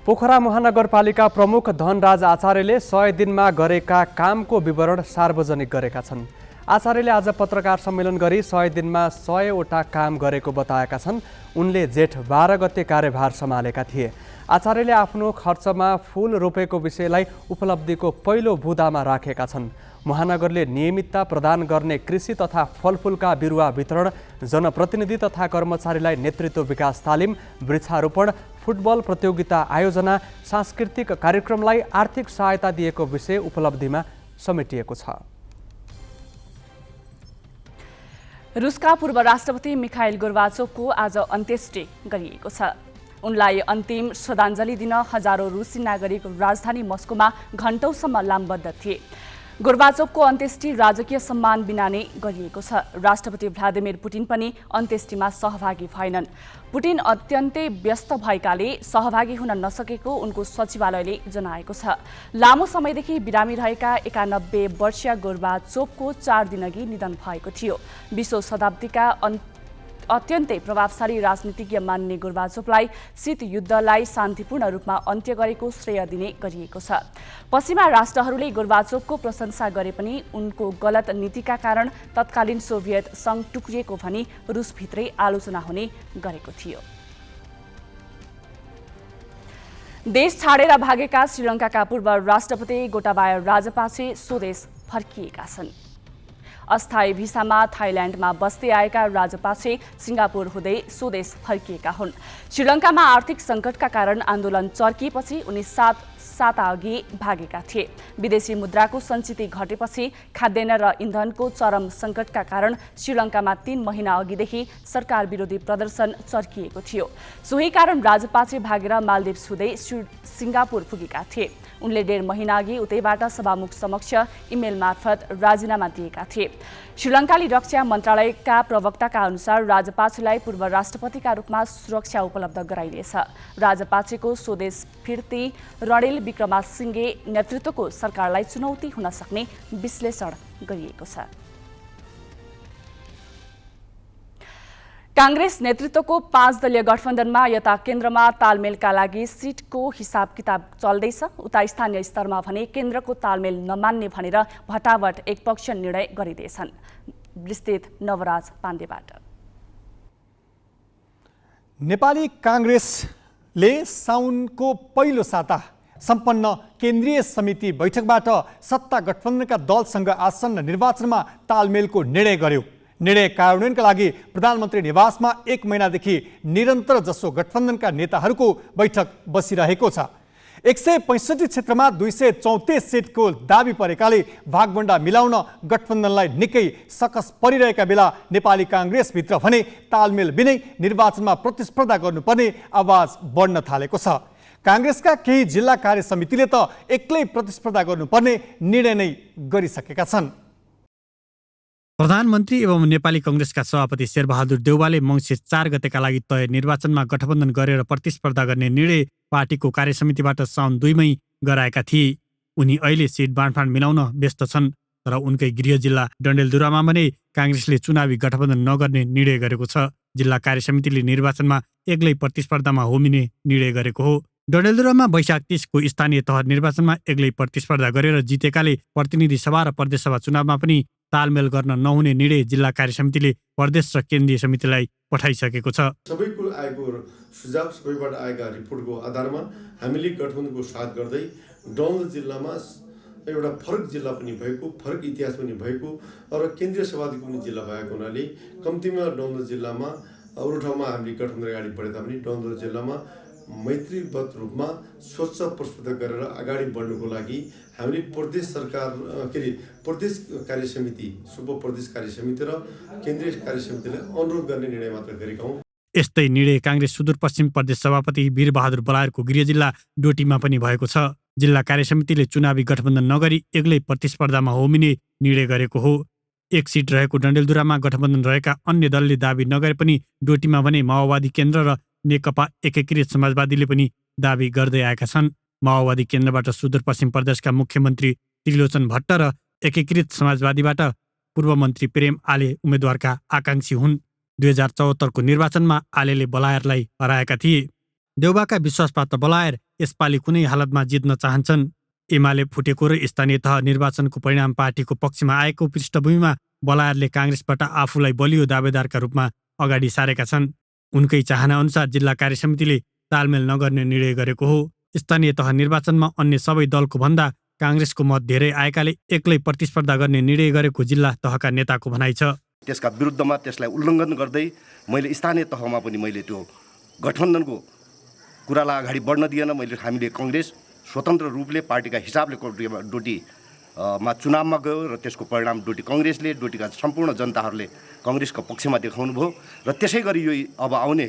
पोखरा महानगरपालिका प्रमुख धनराज आचार्यले 100 दिनमा गरेका कामको विवरण सार्वजनिक गरेका छन्। आचार्यले आज पत्रकार सम्मेलन गरी 100 दिनमा 100वटा काम गरेको बताएका छन्। उनले जेठ 12 गते कार्यभार सम्हालेका थिए। आचार्यले आफ्नो खर्चमा फूल रोपेको विषयलाई उपलब्धिको पहिलो बुँदामा राखेका छन्। महानगरले नियमितता प्रदान गर्ने कृषि तथा फलफुलका बिरुवा वितरण, जनप्रतिनिधि तथा कर्मचारीलाई नेतृत्व विकास तालिम, वृक्षारोपण, फुटबल प्रतियोगिता आयोजना, सांस्कृतिक कार्यक्रमलाई आर्थिक सहायता दिएको विषय उपलब्धिमा समेटिएको छ। रुसका पूर्व राष्ट्रपति मिखाइल गोर्बाचोभको आज अन्त्येष्टि गरिएको छ। उनलाई अन्तिम श्रद्धाञ्जली दिन हजारौं रुसी नागरिक राजधानी मस्कोमा घण्टौँसम्म लामबद्ध थिए। गोर्बाचोभको अन्त्येष्टि राजकीय सम्मान बिना नै गरिएको छ। राष्ट्रपति भ्लादिमिर पुटिन पनि अन्त्येष्टिमा सहभागी भएनन्। पुटिन अत्यन्तै व्यस्त भएकाले सहभागी हुन नसकेको उनको सचिवालयले जनाएको छ। लामो समयदेखि बिरामी रहेका 91 वर्षीय गोर्बाचोभको 4 दिनअघि निधन भएको थियो। 20औं शताब्दीका अत्यन्तै प्रभावशाली राजनीतिज्ञ मान्ने गोर्बाचोभलाई शीत युद्धलाई शान्तिपूर्ण रूपमा अन्त्य गरेको श्रेय दिने गरिएको छ। पश्चिमा राष्ट्रहरूले गोर्बाचोभको प्रशंसा गरे पनि उनको गलत नीतिका कारण तत्कालीन सोभियत संघ टुक्रिएको भनी रुसभित्रै आलोचना हुने गरेको थियो। देश छाडेर भागेका श्रीलङ्काका पूर्व राष्ट्रपति गोटाबाया राजपाक्से स्वदेश फर्किएका छन्। अस्थायी भिसामा थाइल्यान्डमा बस्दै आएका राजपाक्से सिङ्गापुर हुँदै स्वदेश फर्किएका हुन्। श्रीलङ्कामा आर्थिक सङ्कटका कारण आन्दोलन चर्किएपछि उनी 7 साता अघि भागेका थिए। विदेशी मुद्राको सञ्चिति घटेपछि खाद्यान्न र इन्धनको चरम सङ्कटका कारण श्रीलङ्कामा 3 महिना अघिदेखि सरकार विरोधी प्रदर्शन चर्किएको थियो। सोही कारण राजपाक्से भागेर मालदिप्स हुँदै सिङ्गापुर पुगेका थिए। उनले 1.5 महिना अघि उतैबाट सभामुख समक्ष इमेल मार्फत राजीनामा दिएका थिए। श्रीलङ्काली रक्षा मन्त्रालयका प्रवक्ताका अनुसार राजपाक्सेलाई पूर्व राष्ट्रपतिका रूपमा सुरक्षा उपलब्ध गराइनेछ। राजपाक्सेको स्वदेश फिर्ती रणिल विक्रमासिंघे नेतृत्वको सरकारलाई चुनौती हुन सक्ने विश्लेषण गरिएको छ। कांग्रेस नेतृत्वको 5 दलीय गठबन्धनमा यता केन्द्रमा तालमेलका लागि सिटको हिसाब किताब चल्दैछ। उता स्थानीय स्तरमा भने केन्द्रको तालमेल नमान्ने भनेर भटाभट एकपक्ष निर्णय गरिदिएछन्। विस्तृत नवराज पाण्डेबाट। नेपाली कांग्रेसले साउनको पहिलो साता सम्पन्न केन्द्रीय समिति बैठकबाट सत्ता गठबन्धनका दलसँग आसन्न निर्वाचनमा तालमेलको निर्णय गर्यो। निर्णय कार्यान्वयनका लागि प्रधानमन्त्री निवासमा 1 महिनादेखि निरन्तर जसो गठबन्धनका नेताहरूको बैठक बसिरहेको छ। 165 क्षेत्रमा 234 सिटको दाबी परेकाले भागभण्डा मिलाउन गठबन्धनलाई निकै सकस परिरहेका बेला नेपाली कांग्रेसभित्र भने तालमेल बिनै निर्वाचनमा प्रतिस्पर्धा गर्नुपर्ने आवाज बढ्न थालेको छ। कांग्रेसका केही जिल्ला कार्य समितिले त एक्लै प्रतिस्पर्धा गर्नुपर्ने निर्णय नै गरिसकेका छन्। प्रधानमन्त्री एवं नेपाली कांग्रेसका सभापति शेरबहादुर देउवाले मङ्सिर 4 गतेका लागि तय निर्वाचनमा गठबन्धन गरेर प्रतिस्पर्धा गर्ने निर्णय पार्टीको कार्यसमितिबाट साउन 2 मै गराएका थिए। उनी अहिले सिट बाँडफाँड मिलाउन व्यस्त छन्। तर उनकै गृह जिल्ला डडेलधुरामा भने कांग्रेसले चुनावी गठबन्धन नगर्ने निर्णय गरेको छ। जिल्ला कार्यसमितिले निर्वाचनमा एक्लै प्रतिस्पर्धामा होमिने निर्णय गरेको हो। डडेलधुरामा वैशाख 30 को स्थानीय तह निर्वाचनमा एक्लै प्रतिस्पर्धा गरेर जितेकाले प्रतिनिधि सभा र प्रदेश सभा चुनावमा पनि तालमेल गर्न नहुने निर्णय जिल्ला कार्य समितिले प्रदेश र केन्द्रीय समितिलाई पठाइसकेको छ। सबैको आएको सुझाव, सबैबाट आएका रिपोर्टको आधारमा हामीले गठबन्धनको साथ गर्दै डौलत जिल्लामा एउटा फरक जिल्ला पनि भएको, फरक इतिहास पनि भएको र केन्द्रीय सभादेखि पनि जिल्ला भएको हुनाले कम्तीमा डौलत जिल्लामा अरू ठाउँमा हामीले गठबन्धन अगाडि बढे तापनि डौलत जिल्लामा मैत्रीबद्ध रूपमा स्वच्छ प्रतिस्पर्धा गरेर अगाडि बढ्नुको लागि हामीले प्रदेश सरकार प्रदेश कार्य समिति, सुपर प्रदेश कार्य समिति र केन्द्रीय कार्य समितिलाई अनुरोध गर्ने निर्णय मात्र गरेका हौँ। यस्तै निर्णय कांग्रेस सुदूरपश्चिम प्रदेश सभापति वीरबहादुर बलायरको गृह जिल्ला डोटीमा पनि भएको छ। जिल्ला कार्य समितिले चुनावी गठबन्धन नगरी एक्लै प्रतिस्पर्धामा होमिने निर्णय गरेको हो। 1 सिट रहेको डडेलधुरामा गठबन्धन रहेका अन्य दलले दाबी नगरे पनि डोटीमा भने माओवादी केन्द्र र नेकपा एकीकृत समाजवादीले पनि दाबी गर्दै आएका छन्। माओवादी केन्द्रबाट सुदूरपश्चिम प्रदेशका मुख्यमन्त्री त्रिलोचन भट्ट र एकीकृत समाजवादीबाट पूर्व मन्त्री प्रेम आले उम्मेद्वारका आकांक्षी हुन्। 2074 को निर्वाचनमा आलेले बलायरलाई हराएका थिए। देउबाका विश्वासपात्र बलायर यसपालि कुनै हालतमा जित्न चाहन्छन्। एमाले फुटेको र स्थानीय तह निर्वाचनको परिणाम पार्टीको पक्षमा आएको पृष्ठभूमिमा बलायरले कांग्रेसबाट आफूलाई बलियो दावेदारका रूपमा अगाडि सारेका छन्। उनकै चाहना अनुसार जिल्ला कार्य समितिले तालमेल नगर्ने निर्णय गरेको हो। स्थानीय तह निर्वाचनमा अन्य सबै दलको भन्दा कांग्रेसको मत धेरै आएकाले एक्लै प्रतिस्पर्धा गर्ने निर्णय गरेको जिल्ला तहका नेताको भनाइ छ। त्यसका विरुद्धमा त्यसलाई उल्लङ्घन गर्दै मैले स्थानीय तहमा पनि मैले त्यो गठबन्धनको कुरालाई अगाडि बढ्न दिएन। हामीले कांग्रेस स्वतन्त्र रूपले पार्टीका हिसाबले डोटी मा चुनावमा गयो र त्यसको परिणाम डोटी कङ्ग्रेसले, डोटीका सम्पूर्ण जनताहरूले कङ्ग्रेसको पक्षमा देखाउनु भयो र त्यसै गरी यो अब आउने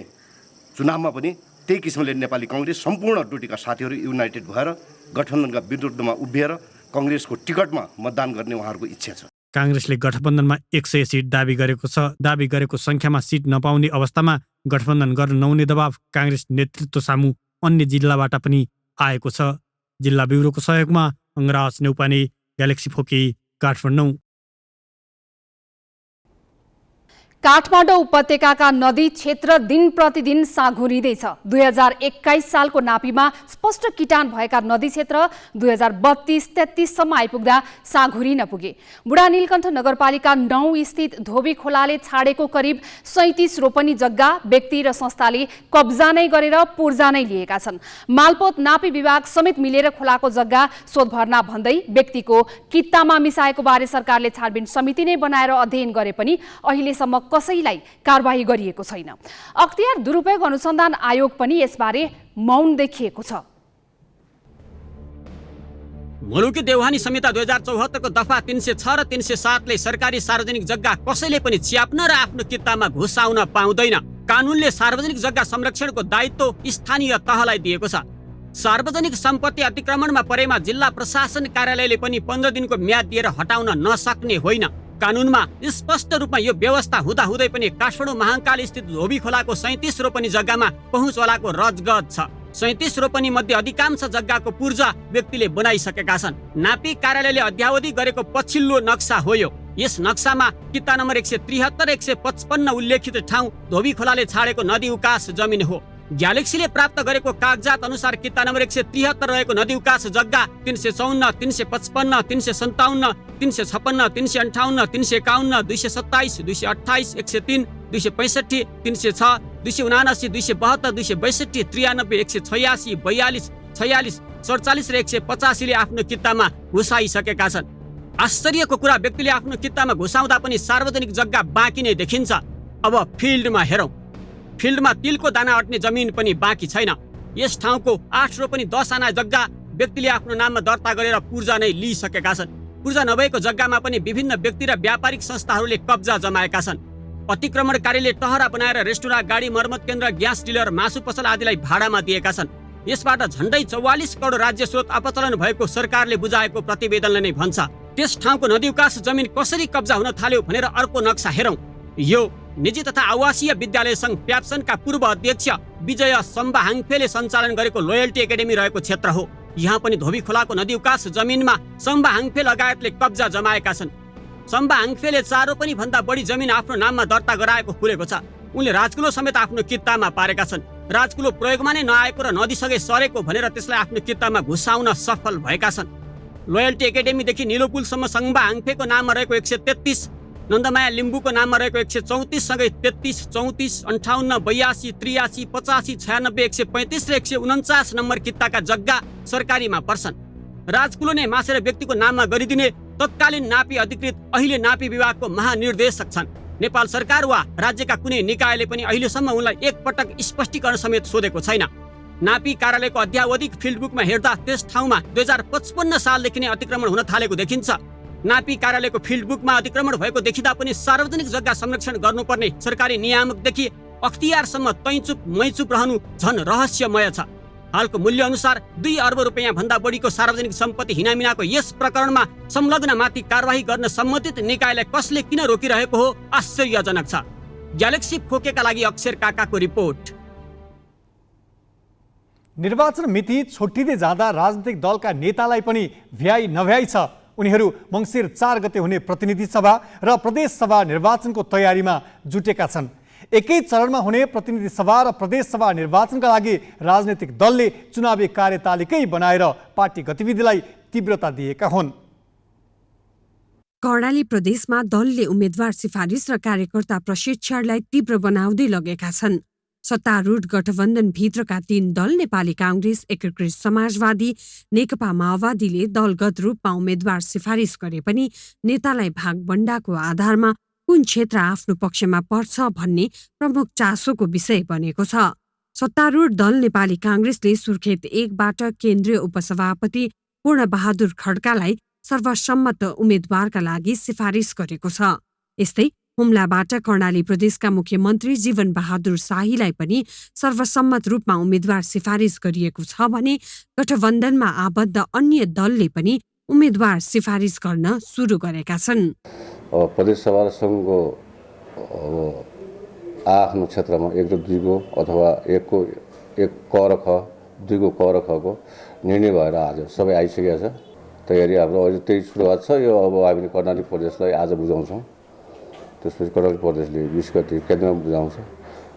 चुनावमा पनि त्यही किसिमले नेपाली कङ्ग्रेस सम्पूर्ण डोटीका साथीहरू युनाइटेड भएर गठबन्धनका विरुद्धमा उभिएर कङ्ग्रेसको टिकटमा मतदान गर्ने उहाँहरूको इच्छा छ। काङ्ग्रेसले गठबन्धनमा 100 सिट दाबी गरेको छ। दाबी गरेको सङ्ख्यामा सिट नपाउने अवस्थामा गठबन्धन गर्न नहुने दबाव काङ्ग्रेस नेतृत्व सामु अन्य जिल्लाबाट पनि आएको छ। जिल्ला ब्युरोको सहयोगमा अङ्गराज नेउपाने, ग्यालेक्सी फोकी, काठमाडौँ। काठमाडौँ उपत्यकाका नदी क्षेत्र दिन प्रतिदिन साँघुरिँदैछ। 2021 सालको नापीमा स्पष्ट किटान भएका नदी क्षेत्र 2032-33 सम्म आइपुग्दा साँघुरिन पुगे। बुढा नीलकण्ठ नगरपालिका 9 स्थित धोबी खोलाले छाडेको करिब 37 रोपनी जग्गा व्यक्ति र संस्थाले कब्जा नै गरेर पूर्जा नै लिएका छन्। मालपोत नापी विभाग समेत मिलेर खोलाको जग्गा सोधभर्ना भन्दै व्यक्तिको कित्तामा मिसाएको बारे सरकारले छानबिन समिति नै बनाएर अध्ययन गरे पनि अहिलेसम्म कसैलाई कारबाही गरिएको छैन। अख्तियार दुरुपयोग अनुसन्धान आयोग पनि यसबारे मौन देखिएको छ। मुलुकी देउहानी संहिता 2074 को दफा 306 र 307 ले सरकारी सार्वजनिक जग्गा कसैले पनि च्याप्न र आफ्नो कित्तामा घुसाउन पाउँदैन। कानुनले सार्वजनिक जग्गा संरक्षणको दायित्व स्थानीय तहलाई दिएको छ। सार्वजनिक सम्पत्ति अतिक्रमणमा परेमा जिल्ला प्रशासन कार्यालयले पनि 15 दिनको म्याद दिएर हटाउन नसक्ने होइन। कानुनमा स्पष्ट रूपमा यो व्यवस्था हुँदाहुँदै पनि काठमाडौँ महाकाल स्थित धोबी खोलाको 37 रोपनी जग्गामा पहुँचवालाको रजगज छ। 37 रोपनी मध्ये अधिकांश जग्गाको पूर्जा व्यक्तिले बनाइसकेका छन्। नापी कार्यालयले अध्यावधि गरेको पछिल्लो नक्सा हो यो। यस नक्सामा किता नम्बर 173 155 उल्लेखित ठाउँ धोबी खोलाले छाडेको नदी उकास जमिन हो। ग्यालेक्सीले प्राप्त गरेको कागजात अनुसार किता नम्बर 173 रहेको नदी उकास जग्गा 354, 355, 357, 356, 358, 351, 227, 228, 103, 265, 306, 279, 272, 262, 93, 186, 42, 46, 47 र 185 ले आफ्नो कित्तामा घुसाइसकेका छन्। आश्चर्यको कुरा, व्यक्तिले आफ्नो कित्तामा घुसाउँदा पनि सार्वजनिक जग्गा बाँकी नै देखिन्छ। अब फिल्डमा हेरौँ। फिल्डमा तिलको दाना अट्ने जमिन पनि बाँकी छैन। यस ठाउँको 8 रोपनी 10 आना जग्गा व्यक्तिले आफ्नो नाममा दर्ता गरेर पूर्जा नै लिइसकेका छन्। पूर्जा नभएको जग्गामा पनि विभिन्न व्यक्ति र व्यापारिक संस्थाहरूले कब्जा जमाएका छन्। अतिक्रमणकारीले टहरा बनाएर रेस्टुरेन्ट, गाडी मर्मत केन्द्र, ग्यास डिलर, मासु पसल आदिलाई भाडामा दिएका छन्। यसबाट झण्डै 44 करोड राज्य स्रोत अपचलन भएको सरकारले बुझाएको प्रतिवेदनले नै भन्छ। त्यस ठाउँको नदी उकास जमिन कसरी कब्जा हुन थाल्यो भनेर अर्को नक्सा हेरौँ। यो निजी तथा आवासीय विद्यालय सङ्घ प्याप्सनका पूर्व अध्यक्ष विजय सम्बाहाङफेले सञ्चालन गरेको लोयल्टी एकाडेमी रहेको क्षेत्र हो। यहाँ पनि धोबी खोलाको नदी उकास जमिनमा सम्बाहाङफे लगायतले कब्जा जमाएका छन्। सम्बाहाङफेले 4 रोपनी भन्दा बढी जमिन आफ्नो नाममा दर्ता गराएको खुलेको छ। उनले राजकुलो समेत आफ्नो कित्तामा पारेका छन्। राजकुलो प्रयोगमा नै नआएको र नदीसँगै सरेको भनेर त्यसलाई आफ्नो कित्तामा घुसाउन सफल भएका छन्। लोयल्टी एकाडेमीदेखि निलोपुलसम्म सम्बाहाङफेको नाममा रहेको 133, नन्दमाया लिम्बूको नाममा रहेको 134 सँगै 33, 34, 58, 82, 83, 85, 96, 135 र 149 नम्बर कित्ताका जग्गा सरकारीमा पर्छन्। राजकुलो नै मासेर व्यक्तिको नाममा गरिदिने तत्कालीन नापी अधिकृत अहिले नापी विभागको महानिर्देशक छन्। नेपाल सरकार वा राज्यका कुनै निकायले पनि अहिलेसम्म उनलाई एकपटक स्पष्टीकरण समेत सोधेको छैन। नापी कार्यालयको अध्यावधिक फिल्डबुकमा हेर्दा त्यस ठाउँमा 2055 सालदेखि नै अतिक्रमण हुन थालेको देखिन्छ। नापी कार्यालयको फिल्डबुकमा अतिक्रमण भएको देखिँदा पनि सार्वजनिक जग्गा संरक्षण गर्नुपर्ने सरकारी नियामकदेखि अख्तियारसम्म तैचुप मैचुप रहनु झन रहस्यमय छ। हालको मूल्य अनुसार 2 अर्ब रुपैयाँ भन्दा बढीको सार्वजनिक सम्पत्ति हिनामिनाको यस प्रकरणमा संलग्नमाथि कारबाही गर्न सम्बन्धित निकायलाई कसले किन रोकिरहेको हो आश्चर्यजनक छ। ग्यालेक्सी फोकेका लागि अक्षर काकाको रिपोर्ट। निर्वाचन मिति छोटिँदै जाँदा राजनीतिक दलका नेतालाई पनि भ्याइ नभ्याइ छ। उनीहरू मङ्सिर 4 गते हुने प्रतिनिधि सभा र प्रदेश सभा निर्वाचनको तयारीमा जुटेका छन्। एकै चरणमा हुने प्रतिनिधि सभा र प्रदेश सभा निर्वाचनका लागि राजनीतिक दलले चुनावी कार्यतालिकै बनाएर पार्टी गतिविधिलाई तीव्रता दिएका हुन्। कर्णाली प्रदेशमा दलले उम्मेद्वार सिफारिस र कार्यकर्ता प्रशिक्षणलाई तीव्र बनाउँदै लगेका छन्। सत्तारूढ गठबन्धन भित्रका 3 दल नेपाली काङ्ग्रेस, एकीकृत समाजवादी, नेकपा माओवादीले दलगत रूपमा उम्मेद्वार सिफारिस गरे पनि नेतालाई भागबण्डाको आधारमा कुन क्षेत्र आफ्नो पक्षमा पर्छ भन्ने प्रमुख चासोको विषय बनेको छ। सत्तारूढ दल नेपाली काङ्ग्रेसले सुर्खेत 1 बाट केन्द्रीय उपसभापति पूर्णबहादुर खड्कालाई सर्वसम्मत उम्मेद्वारका लागि सिफारिस गरेको छ। यस्तै हुम्लाबाट कर्णाली प्रदेशका मुख्यमन्त्री जीवन बहादुर शाहीलाई पनि सर्वसम्मत रूपमा उम्मेद्वार सिफारिस गरिएको छ भने गठबन्धनमा आबद्ध अन्य दलले पनि उम्मेद्वार सिफारिस गर्न सुरु गरेका छन्। प्रदेश सभा र सङ्घको आफ्नो क्षेत्रमा 1 र 2 को अथवा 1 क र ख 2 को क र ख को निर्णय भएर आज सबै आइसकेको छ। तयारी हाम्रो अहिले त्यही सुरुवात छ। यो अब हामीले कर्णाली प्रदेशलाई आज बुझाउँछौँ, त्यसपछि कर्णाली प्रदेशले 20 गते केन्द्रमा बुझाउँछ।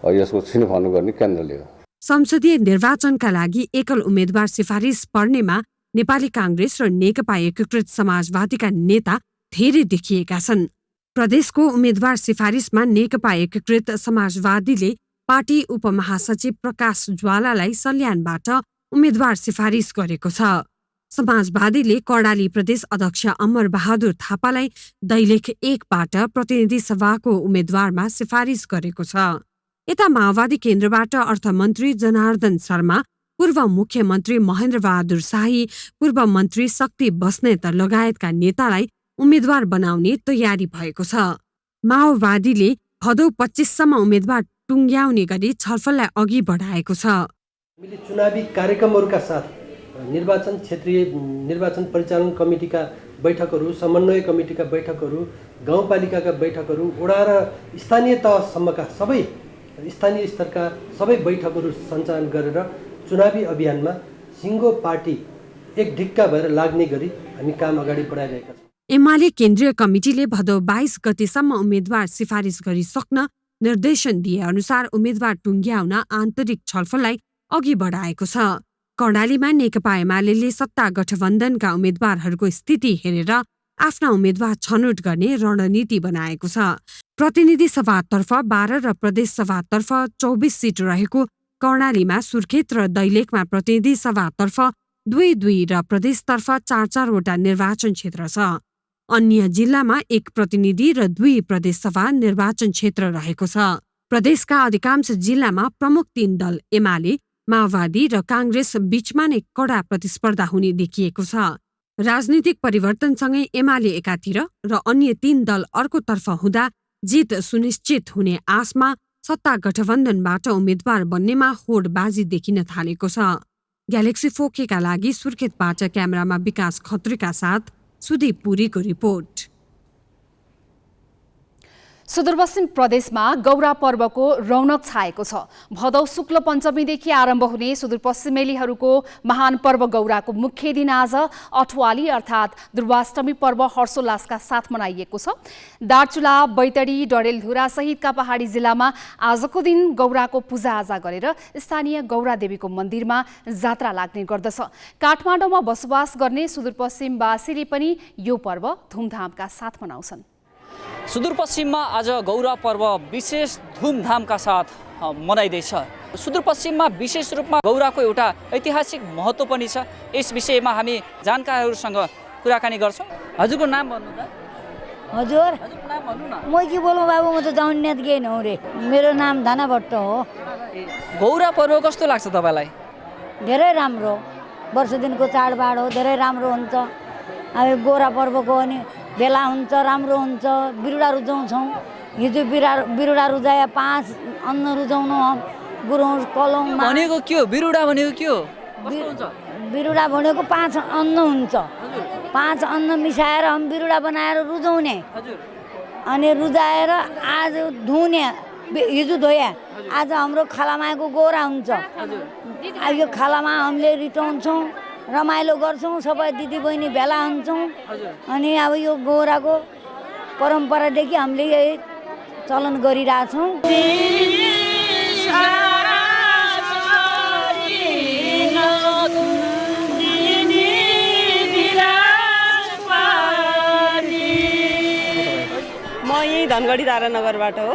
यसको छिनफानो गर्ने केन्द्रले हो। संसदीय निर्वाचनका लागि एकल उम्मेद्वार सिफारिस पर्नेमा नेपाली कांग्रेस र नेकपा एकीकृत समाजवादीका नेता धेरै देखिएका छन्। प्रदेशको उम्मेद्वार सिफारिसमा नेकपा एकीकृत समाजवादीले पार्टी उपमहासचिव प्रकाश ज्वालालाई सल्यानबाट उम्मेद्वार सिफारिस गरेको छ। समाजवादीले कर्णाली प्रदेश अध्यक्ष अमर बहादुर थापालाई दैलेख 1बाट प्रतिनिधि सभाको उम्मेद्वारमा सिफारिस गरेको छ। यता माओवादी केन्द्रबाट अर्थमन्त्री जनार्दन शर्मा, पूर्व मुख्यमन्त्री महेन्द्र बहादुर शाही, पूर्व मन्त्री शक्ति बस्नेत लगायतका नेतालाई उम्मेद्वार बनाउने तयारी भएको छ। माओवादीले भदौ 25सम्म उम्मेद्वार टुङ्ग्याउने गरी छलफललाई अघि बढाएको छ। हामीले चुनावी कार्यक्रमहरूका साथ निर्वाचन क्षेत्रीय निर्वाचन परिचालन कमिटीका बैठकहरू, समन्वय कमिटीका बैठकहरू, गाउँपालिकाका बैठकहरू, वडा र स्थानीय तहसम्मका सबै स्थानीय स्तरका सबै बैठकहरू सञ्चालन गरेर चुनावी अभियानमा सिङ्गो पार्टी एक ढिक्का भएर लाग्ने गरी हामी काम अगाडि बढाइरहेका छौँ। एमाले केन्द्रीय कमिटीले भदौ 22 गतेसम्म उम्मेद्वार सिफारिस गरिसक्न निर्देशन दिए अनुसार उम्मेद्वार टुङ्ग्याउन आन्तरिक छलफललाई अघि बढाएको छ। कर्णालीमा नेकपा एमाले सत्ता गठबन्धनका उम्मेद्वारहरूको स्थिति हेरेर आफ्ना उम्मेद्वार छनौट गर्ने रणनीति बनाएको छ। प्रतिनिधि सभातर्फ 12 र प्रदेश सभातर्फ 24 सिट रहेको कर्णालीमा सुर्खेत र दैलेखमा प्रतिनिधि सभातर्फ 2-2 र प्रदेशतर्फ 4-4 वटा निर्वाचन क्षेत्र छ। अन्य जिल्लामा 1 प्रतिनिधि र 2 प्रदेशसभा निर्वाचन क्षेत्र रहेको छ। प्रदेशका अधिकांश जिल्लामा प्रमुख 3 दल एमाले, माओवादी र कांग्रेस बीचमा नै कडा प्रतिस्पर्धा हुने देखिएको छ। राजनीतिक परिवर्तनसँगै एमाले एकातिर र अन्य 3 दल अर्कोतर्फ हुँदा जित सुनिश्चित हुने आशमा सत्ता गठबन्धनबाट उम्मेद्वार बन्नेमा होडबाजी देखिन थालेको छ। ग्यालेक्सी 4Kका लागि सुर्खेतबाट क्यामेरामा विकास खत्रीका साथ सुदीप पुरीको रिपोर्ट। सुदूरपश्चिम प्रदेशमा गौरा पर्वको रौनक छाएको छ। भदौ शुक्ल पञ्चमीदेखि आरम्भ हुने सुदूरपश्चिमेलीहरूको महान पर्व गौराको मुख्य दिन आज अठवाली अर्थात् दुर्वाष्टमी पर्व हर्षोल्लासका साथ मनाइएको छ। दार्चुला, बैतडी, डडेलधुरा सहितका पहाडी जिल्लामा आजको दिन गौराको पूजाआजा गरेर स्थानीय गौरा देवीको मन्दिरमा जात्रा लाग्ने गर्दछ। काठमाडौँमा बसोबास गर्ने सुदूरपश्चिमवासीले पनि यो पर्व धुमधामका साथ मनाउँछन्। सुदूरपश्चिममा आज गौरा पर्व विशेष धुमधामका साथ मनाइँदैछ। सुदूरपश्चिममा विशेष रूपमा गौराको एउटा ऐतिहासिक महत्त्व पनि छ। यस विषयमा हामी जानकारहरूसँग कुराकानी गर्छौँ। हजुरको नाम भन्नु त? हजुर हजुरको नाम भन्नु न। म के बोल्नु बाबु, म त जान्नेत केही नौ रे। मेरो नाम धाना भट्ट हो। गौरा पर्व कस्तो लाग्छ तपाईँलाई? धेरै राम्रो, वर्ष दिनको चाडबाड हो, धेरै राम्रो हुन्छ। अब गौरा पर्वको अनि बेला हुन्छ, राम्रो हुन्छ। बिरुवा रुजाउँछौँ। हिजो बिरुवा रुजाए 5 अन्न रुजाउनु गुरुङ कलम भनेको के हो? बिरुवा भनेको के हो? बिरुवा भनेको 5 अन्न हुन्छ। 5 अन्न मिसाएर हम बिरुवा बनाएर रुजाउने। अनि रुजाएर आज धुने, हिजो धोया, आज हाम्रो खालामाको गौरा हुन्छ। यो खालामा हामीले रिटाउँछौँ, रमाइलो गर्छौँ, सबै दिदीबहिनी भेला हुन्छौँ। अनि अब यो गौराको परम्परादेखि हामीले यही चलन गरिरहेछौँ। म यहीँ धनगढी तारानगरबाट हो,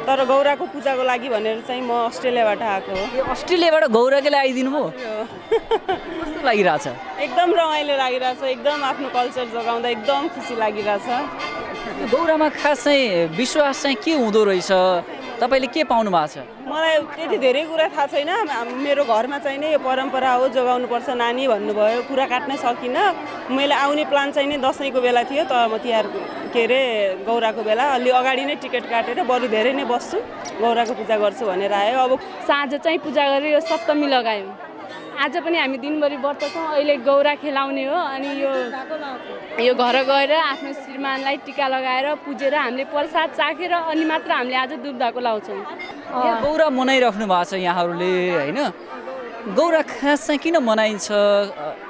तर गौराको पूजाको लागि भनेर चाहिँ म अस्ट्रेलियाबाट आएको हो। अस्ट्रेलियाबाट गौराको लागि आइदिनु भयो? कस्तो लागिरहेछ? एकदम रमाइलो लागिरहेछ। एकदम आफ्नो कल्चर जोगाउँदा एकदम खुसी लागिरहेछ। गौरामा खास चाहिँ विश्वास चाहिँ के हुँदो रहेछ? तपाईँले के पाउनु भएको छ? मलाई त्यति धेरै कुरा थाहा छैन। मेरो घरमा चाहिँ नि यो परम्परा हो, जोगाउनुपर्छ नानी भन्नुभयो, कुरा काट्नै सकिनँ। मैले आउने प्लान चाहिँ नि दसैँको बेला थियो, तर म तिहार के अरे गौराको बेला अलि अगाडि नै टिकट काटेर बरु धेरै नै बस्छु, गौराको पूजा गर्छु भनेर आयो। अब साँझ चाहिँ पूजा गरेर यो सप्तमी लगायौँ। आज पनि हामी दिनभरि व्रत छौँ। अहिले गौरा खेलाउने हो। अनि यो घर गएर आफ्नो श्रीमानलाई टिका लगाएर पुजेर हामीले प्रसाद चाखेर अनि मात्र हामीले आज दुधधाको लाउँछौँ। गौरा मनाइराख्नु भएको छ यहाँहरूले होइन? गौरा खास चाहिँ किन मनाइन्छ?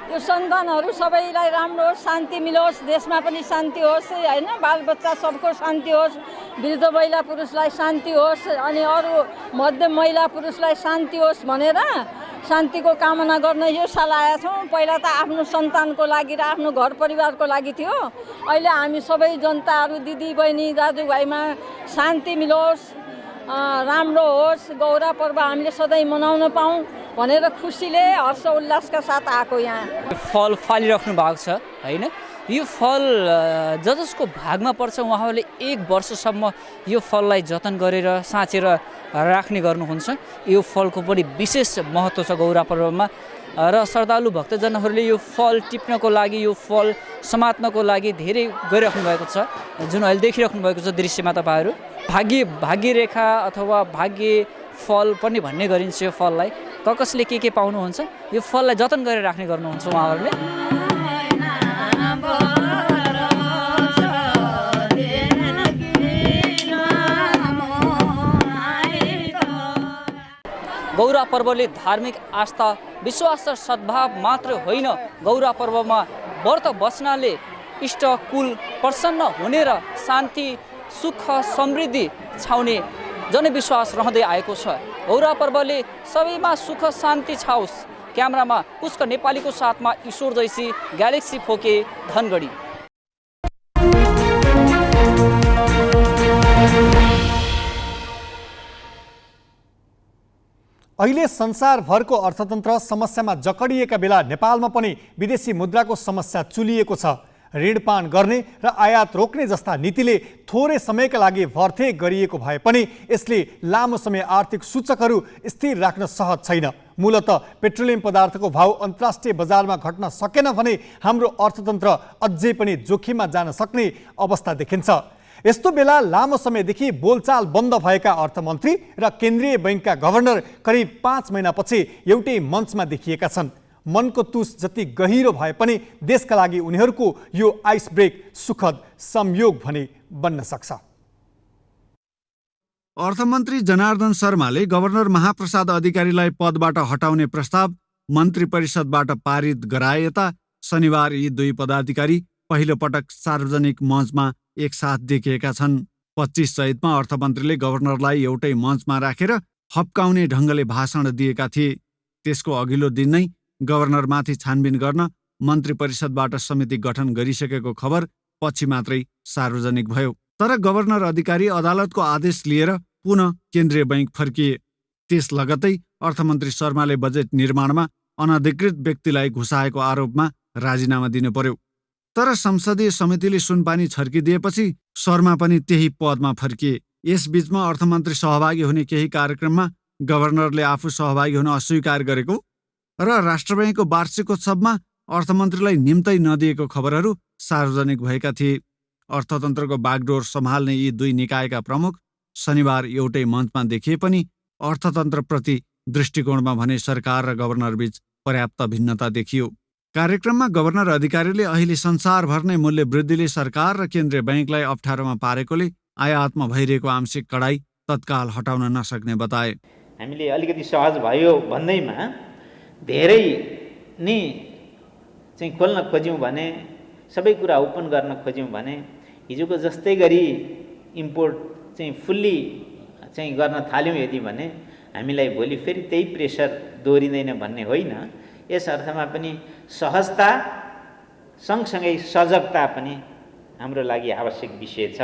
यो सन्तानहरू सबैलाई राम्रो होस्, शान्ति मिलोस्, देशमा पनि शान्ति होस् होइन, बालबच्चा सबको शान्ति होस्, वृद्ध महिला पुरुषलाई शान्ति होस्, अनि अरू मध्यम महिला पुरुषलाई शान्ति होस् भनेर शान्तिको कामना गर्न यो साल आएका छौँ। पहिला त आफ्नो सन्तानको लागि र आफ्नो घर परिवारको लागि थियो। अहिले हामी सबै जनताहरू, दिदी बहिनी दाजुभाइमा शान्ति मिलोस्, राम्रो होस्, गौरा पर्व हामीले सधैँ मनाउन पाऊँ भनेर खुसीले हर्ष उल्लासका साथ आएको यहाँ। फल फालिराख्नु भएको छ होइन? यो फल जसको भागमा पर्छ उहाँहरूले 1 वर्षसम्म यो फललाई जतन गरेर साँचेर राख्ने गर्नुहुन्छ। यो फलको पनि विशेष महत्त्व छ गौरा पर्वमा र श्रद्धालु भक्तजनहरूले यो फल टिप्नको लागि, यो फल समात्नको लागि धेरै गरिराख्नु भएको छ। जुन अहिले देखिराख्नु भएको छ दृश्यमा तपाईँहरू, भाग्यरेखा अथवा भाग्य फल पनि भन्ने गरिन्छ यो फललाई। कसले के पाउनुहुन्छ, यो फललाई जतन गरेर राख्ने गर्नुहुन्छ उहाँहरूले। गौरा पर्वले धार्मिक आस्था, विश्वास र सद्भाव मात्र होइन, गौरा पर्वमा व्रत बस्नाले इष्ट कुल प्रसन्न हुने र शान्ति सुख समृद्धि छाउने जनविश्वास रहँदै आएको छ। गौरा पर्वले सबैमा सुख शान्ति छाओस्। क्यामेरामा पुष्क नेपालीको साथमा ईश्वर जैसी, ग्यालेक्सी फोके, धनगढी। अहिले संसारभरको अर्थतन्त्र समस्यामा जकडिएका बेला नेपालमा पनि विदेशी मुद्राको समस्या चुलिएको छ। ऋणपान गर्ने र आयात रोक्ने जस्ता नीतिले थोरै समयका लागि भर्थे गरिएको भए पनि यसले लामो समय आर्थिक सूचकहरू स्थिर राख्न सहज छैन। मूलत पेट्रोलियम पदार्थको भाउ अन्तर्राष्ट्रिय बजारमा घट्न सकेन भने हाम्रो अर्थतन्त्र अझै पनि जोखिममा जान सक्ने अवस्था देखिन्छ। यस्तो बेला लामो समयदेखि बोलचाल बन्द भएका अर्थमन्त्री र केन्द्रीय बैंकका गभर्नर करिब 5 महिनापछि एउटै मञ्चमा देखिएका छन्। मनको तुस जति गहिरो भए पनि देशका लागि उनीहरूको यो आइस ब्रेक सुखद संयोग भने बन्न सक्छ। अर्थमन्त्री जनार्दन शर्माले गभर्नर महाप्रसाद अधिकारीलाई पदबाट हटाउने प्रस्ताव मन्त्री परिषदबाट पारित गराएता शनिबार यी 2 पदाधिकारी पहिलो पटक सार्वजनिक मञ्चमा एकसाथ देखिएका छन्। 25 चैतमा अर्थमन्त्रीले गभर्नरलाई एउटै मञ्चमा राखेर हप्काउने ढङ्गले भाषण दिएका थिए। त्यसको अघिल्लो दिन नै गभर्नरमाथि छानबिन गर्न मन्त्री परिषदबाट समिति गठन गरिसकेको खबर पछि मात्रै सार्वजनिक भयो। तर गभर्नर अधिकारी अदालतको आदेश लिएर पुनः केन्द्रीय बैंक फर्किए। त्यस लगत्तै अर्थमन्त्री शर्माले बजेट निर्माणमा अनधिकृत व्यक्तिलाई घुसाएको आरोपमा राजीनामा दिनु पर्यो। तर संसदीय समितिले सुनपानी छर्किदिएपछि शर्मा पनि त्यही पदमा फर्किए। यसबीचमा अर्थमन्त्री सहभागी हुने केही कार्यक्रममा गभर्नरले आफू सहभागी हुन अस्वीकार गरेको र राष्ट्र बैंकको वार्षिकोत्सवमा अर्थमन्त्रीलाई निम्तै नदिएको खबरहरू सार्वजनिक भएका थिए। अर्थतन्त्रको बागडोर सम्हाल्ने यी 2 निकायका प्रमुख शनिबार एउटै मञ्चमा देखिए पनि अर्थतन्त्रप्रति दृष्टिकोणमा भने सरकार र गभर्नरबीच पर्याप्त भिन्नता देखियो। कार्यक्रममा गभर्नर अधिकारीले अहिले संसारभर नै मूल्य वृद्धिले सरकार र केन्द्रीय बैंकलाई अप्ठ्यारोमा पारेकोले आयातमा भइरहेको आंशिक कडाई तत्काल हटाउन नसक्ने बताए। हामीले अलिकति सहज भयो भन्दैमा धेरै नै चाहिँ खोल्न खोज्यौँ भने, सबै कुरा ओपन गर्न खोज्यौँ भने हिजोको जस्तै गरी इम्पोर्ट चाहिँ फुल्ली चाहिँ गर्न थाल्यौँ यदि भने हामीलाई भोलि फेरि त्यही प्रेसर दोहोरिँदैन भन्ने होइन। यस अर्थमा पनि सहजता सँगसँगै सजगता पनि हाम्रो लागि आवश्यक विषय छ।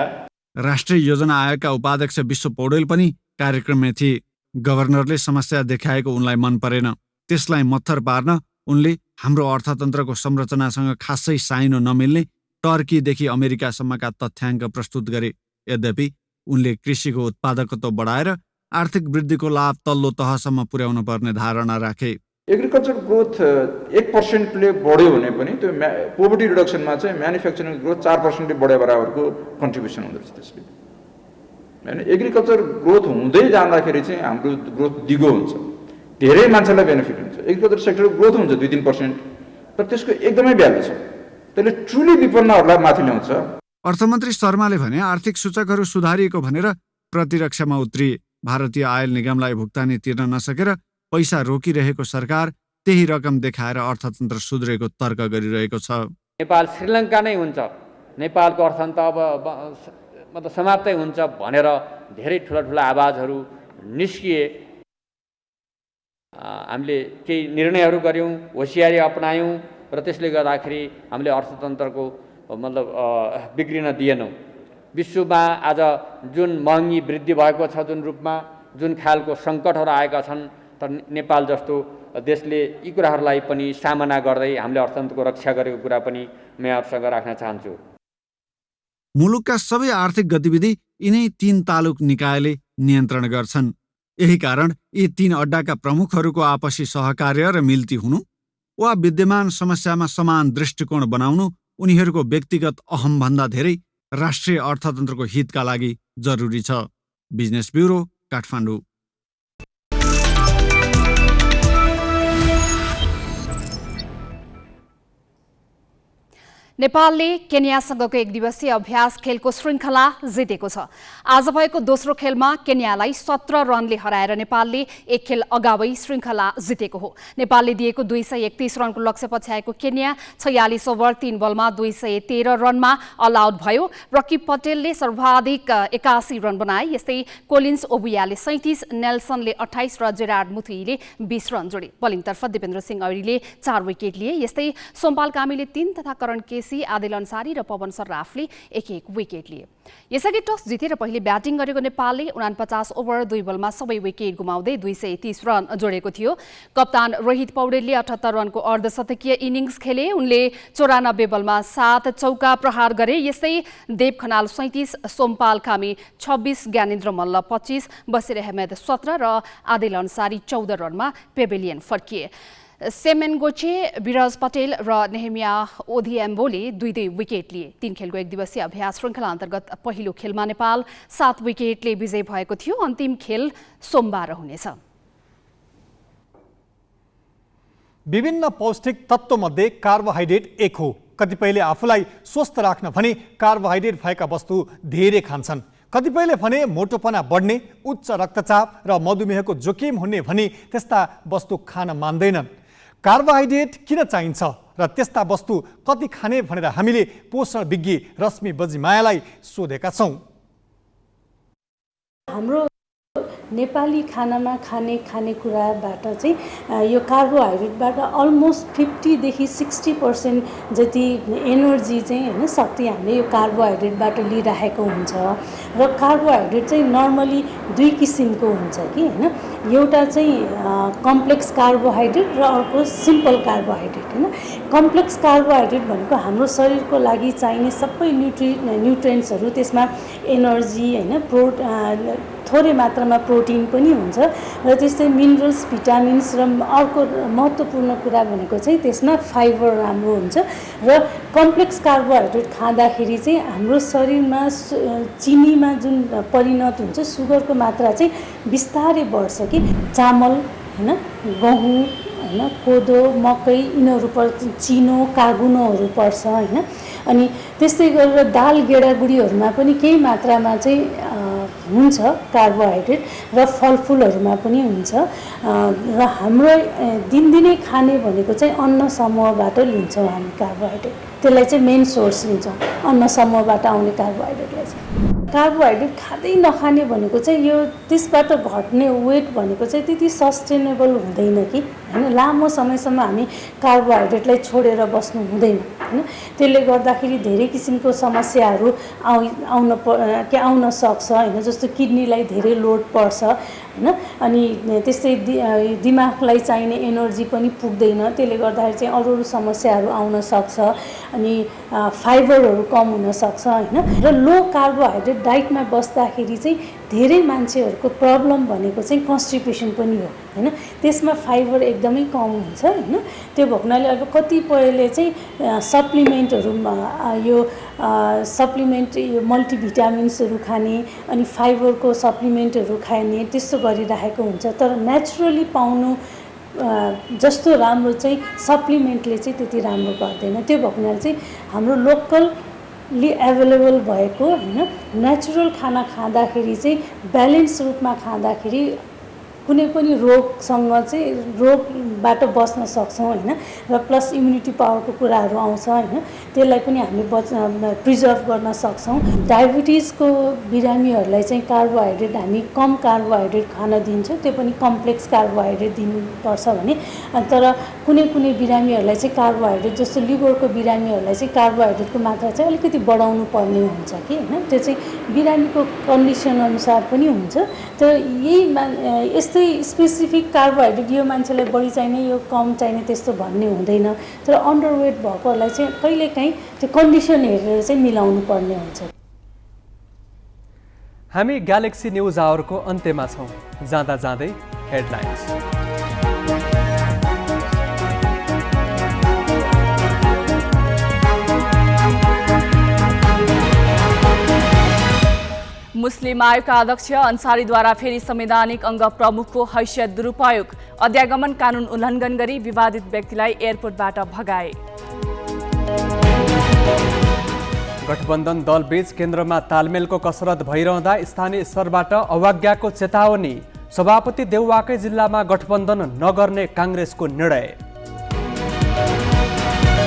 राष्ट्रिय योजना आयोगका उपाध्यक्ष विश्व पौडेल पनि कार्यक्रममा थिए। गभर्नरले समस्या देखाएको उनलाई मन परेन। त्यसलाई मत्थर पार्न उनले हाम्रो अर्थतन्त्रको संरचनासँग खासै साइनो नमिल्ने टर्कीदेखि अमेरिकासम्मका तथ्याङ्क प्रस्तुत गरे। यद्यपि उनले कृषिको उत्पादकत्व बढाएर आर्थिक वृद्धिको लाभ तल्लो तहसम्म पुर्याउन पर्ने धारणा राखे। एग्रिकल्चर ग्रोथ 1%ले बढ्यो भने पनि त्यो पोभर्टी रिडक्सनमा चाहिँ म्यानुफ्याक्चरिङ ग्रोथ 4%ले बढे बराबरको कन्ट्रिब्युसन हुँदो रहेछ त्यसले। हैन, एग्रिकल्चर ग्रोथ हुँदै जाँदाखेरि चाहिँ हाम्रो ग्रोथ दिगो हुन्छ, धेरै मान्छेलाई बेनिफिट हुन्छ। एग्रिकल्चर सेक्टर ग्रोथ हुन्छ 2-3%, तर त्यसको एकदमै भ्यालु छ, त्यसले ट्रुली विपन्नहरूलाई माथि ल्याउँछ। अर्थमन्त्री शर्माले भने आर्थिक सूचकहरू सुधारिएको भनेर प्रतिरक्षामा उत्रिए। भारतीय आयल निगमलाई भुक्तानी तिर्न नसकेर पैसा रोकिरहेको सरकार त्यही रकम देखाएर अर्थतन्त्र सुध्रेको तर्क गरिरहेको छ। नेपाल श्रीलङ्का नै हुन्छ, नेपालको अर्थतन्त्र अब मतलब समाप्तै हुन्छ भनेर धेरै ठुला आवाजहरू निस्किए। हामीले केही निर्णयहरू गऱ्यौँ, होसियारी अपनायौँ र त्यसले गर्दाखेरि हामीले अर्थतन्त्रको मतलब बिग्रिन दिएनौँ। विश्वमा आज जुन महँगी वृद्धि भएको छ, जुन रूपमा जुन खालको सङ्कटहरू आएका छन्, तर नेपाल जस्तो देशले यी कुराहरूलाई पनि सामना गर्दै हामीले अर्थतन्त्रको रक्षा गरेको कुरा पनि म यहाँहरूसँग राख्न चाहन्छु। मुलुकका सबै आर्थिक गतिविधि यिनै 3 तालुक निकायले नियन्त्रण गर्छन्। यही कारण यी 3 अड्डाका प्रमुखहरूको आपसी सहकार्य र मिल्ती हुनु वा विद्यमान समस्यामा समान दृष्टिकोण बनाउनु उनीहरूको व्यक्तिगत अहमभन्दा धेरै राष्ट्रिय अर्थतन्त्रको हितका लागि जरुरी छ। Business bureau, Kathmandu. नेपालले केन्यासँगको एक दिवसीय अभ्यास खेलको श्रृङ्खला जितेको छ। आज भएको दोस्रो खेलमा केन्यालाई 17 रनले हराएर नेपालले एक खेल अगावै श्रृङ्खला जितेको हो। नेपालले दिएको 231 रनको लक्ष्य पछ्याएको केन्या 46 ओभर 3 बलमा 213 रनमा अल आउट भयो। रकिब पटेलले सर्वाधिक 81 रन बनाए। यस्तै कोलिन्स ओबुयाले 37, नेल्सनले 28 र जेरार्ड मुथुईले 20 रन जोडे। बलिङतर्फ दिपेन्द्र सिंह ऐरीले 4 विकेट लिए। यस्तै सोमपाल कामीले 3 तथा करण आदिल अन्सारी र पवन सर्राफले 1-1 विकेट लिए। यसअघि टस जितेर पहिले ब्याटिङ गरेको नेपालले 49 ओभर 2 बलमा सबै विकेट गुमाउँदै 230 रन जोडेको थियो। कप्तान रोहित पौडेलले 78 रनको अर्धशतकीय इनिङ्स खेले। उनले 94 बलमा 7 चौका प्रहार गरे। यस्तै देव खनाल 37, सोमपाल कामी 26, ज्ञानेन्द्र मल्ल 25, बसिर अहमेद 17 र आदिल अन्सारी 14 रनमा पेभिलियन फर्किए। सेमेनगोचे, विराज पटेल र नेहमिया ओधिएम्बोले 2-2 विकेट लिए। 3 खेलको एक दिवसीय अभ्यास श्रृङ्खला अन्तर्गत पहिलो खेलमा नेपाल 7 विकेटले विजयी भएको थियो। अन्तिम खेल सोमबार हुनेछ। विभिन्न पौष्टिक तत्त्वमध्ये कार्बोहाइड्रेट एक हो। कतिपयले आफूलाई स्वस्थ राख्न भने कार्बोहाइड्रेट भएका वस्तु धेरै खान्छन्। कतिपयले भने मोटोपना बढ्ने, उच्च रक्तचाप र मधुमेहको जोखिम हुने भने त्यस्ता वस्तु खान मान्दैनन्। कार्बोहाइड्रेट किन चाहिन्छ र त्यस्ता वस्तु कति खाने भनेर हामीले पोषण विज्ञ रश्मि बजिमायालाई सोधेका छौँ। हाम्रो नेपाली खानामा खानेकुराबाट चाहिँ यो कार्बोहाइड्रेटबाट अलमोस्ट 50 देखि 60% जति एनर्जी चाहिँ हैन शक्ति हामीले यो कार्बोहाइड्रेटबाट लिइराखेको हुन्छ। र कार्बोहाइड्रेट चाहिँ नर्मली 2 किसिमको हुन्छ कि हैन, एउटा चाहिँ कम्प्लेक्स कार्बोहाइड्रेट र अर्को सिम्पल कार्बोहाइड्रेट हैन। कम्प्लेक्स कार्बोहाइड्रेट भनेको हाम्रो शरीरको लागि चाहिने सबै न्युट्रिएन्ट्सहरू, त्यसमा एनर्जी हैन, थोरै मात्रामा प्रोटिन पनि हुन्छ र त्यस्तै मिनरल्स, भिटामिन्स र अर्को महत्त्वपूर्ण कुरा भनेको चाहिँ त्यसमा फाइबर राम्रो हुन्छ। र कम्प्लेक्स कार्बोहाइड्रेट खाँदाखेरि चाहिँ हाम्रो शरीरमा चिनीमा जुन परिणत हुन्छ सुगरको मात्रा चाहिँ बिस्तारै बढ्छ कि। चामल हैन, गहुँ हैन, कोदो, मकै यिनीहरू चिनो, कागुनोहरू पर्छ हैन। अनि त्यस्तै गरेर दाल, गेडागुडीहरूमा पनि केही मात्रामा चाहिँ हुन्छ कार्बोहाइड्रेट र फलफुलहरूमा पनि हुन्छ। र हाम्रो दिनदिनै खाने भनेको चाहिँ अन्न समूहबाट लिन्छौँ हामी कार्बोहाइड्रेट। त्यसलाई चाहिँ मेन सोर्स लिन्छौँ अन्न समूहबाट आउने कार्बोहाइड्रेटलाई चाहिँ। कार्बोहाइड्रेट खाँदै नखाने भनेको चाहिँ यो त्यसबाट घट्ने वेट भनेको चाहिँ त्यति सस्टेनेबल हुँदैन कि हैन। लामो समयसम्म हामी कार्बोहाइड्रेटलाई छोडेर बस्नु हुँदैन हैन। त्यसले गर्दाखेरि धेरै किसिमको समस्याहरू आउन सक्छ हैन। जस्तो किडनीलाई धेरै लोड पर्छ हैन। अनि त्यस्तै दिमागलाई चाहिने एनर्जी पनि पुग्दैन। त्यसले गर्दाखेरि चाहिँ अरू समस्याहरू आउन सक्छ। अनि फाइबरहरू कम हुन सक्छ हैन। र लो कार्बोहाइड्रेट डाइटमा बस्दाखेरि चाहिँ धेरै मान्छेहरूको प्रब्लम भनेको चाहिँ कन्स्टिपेसन पनि हो होइन। त्यसमा फाइबर एकदमै कम हुन्छ होइन। त्यो भएको हुनाले अब कतिपयले चाहिँ सप्लिमेन्टहरूमा यो सप्लिमेन्ट यो मल्टिभिटामिन्सहरू खाने अनि फाइबरको सप्लिमेन्टहरू खाने त्यस्तो गरिराखेको हुन्छ। तर नेचुरली पाउनु जस्तो राम्रो चाहिँ सप्लिमेन्टले चाहिँ त्यति राम्रो गर्दैन। त्यो भएको हुनाले चाहिँ हाम्रो लोकल्ली एभाइलेबल भएको होइन नेचुरल खाना खाँदाखेरि चाहिँ ब्यालेन्स रूपमा खाँदाखेरि कुनै पनि रोगसँग चाहिँ रोगबाट बच्न सक्छौँ होइन। र प्लस इम्युनिटी पावरको कुराहरू आउँछ होइन। त्यसलाई पनि हामीले प्रिजर्भ गर्न सक्छौँ। डायबिटिजको बिरामीहरूलाई चाहिँ कार्बोहाइड्रेट हामी कम कार्बोहाइड्रेट खान दिन्छौँ, त्यो पनि कम्प्लेक्स कार्बोहाइड्रेट दिनुपर्छ भने। तर कुनै कुनै बिरामीहरूलाई चाहिँ कार्बोहाइड्रेट जस्तो लिभरको बिरामीहरूलाई चाहिँ कार्बोहाइड्रेटको मात्रा चाहिँ अलिकति बढाउनु पर्ने हुन्छ कि होइन। त्यो चाहिँ बिरामीको कन्डिसन अनुसार पनि हुन्छ। तर यही यस्तै स्पेसिफिक कार्बोहाइड्रेट यो मान्छेलाई बढी चाहिने यो कम चाहिने त्यस्तो भन्ने हुँदैन। तर अन्डरवेट भएकोहरूलाई चाहिँ कहिलेकाहीँ त्यो कन्डिसन हेरेर चाहिँ मिलाउनु पर्ने हुन्छ। हामी ग्यालेक्सी न्युज आवरको अन्त्यमा छौँ। जाँदा जाँदै हेडलाइन्स। मुस्लिम आयोगका अध्यक्ष अन्सारीद्वारा फेरि संवैधानिक अङ्ग प्रमुखको हैसियत दुरुपयोग, अध्यागमन कानुन उल्लङ्घन गरी विवादित व्यक्तिलाई एयरपोर्टबाट भगाए। गठबन्धन दलबीच केन्द्रमा तालमेलको कसरत भइरहँदा स्थानीय स्तरबाट अवज्ञाको चेतावनी, सभापति देउवाकै जिल्लामा गठबन्धन नगर्ने काङ्ग्रेसको निर्णय।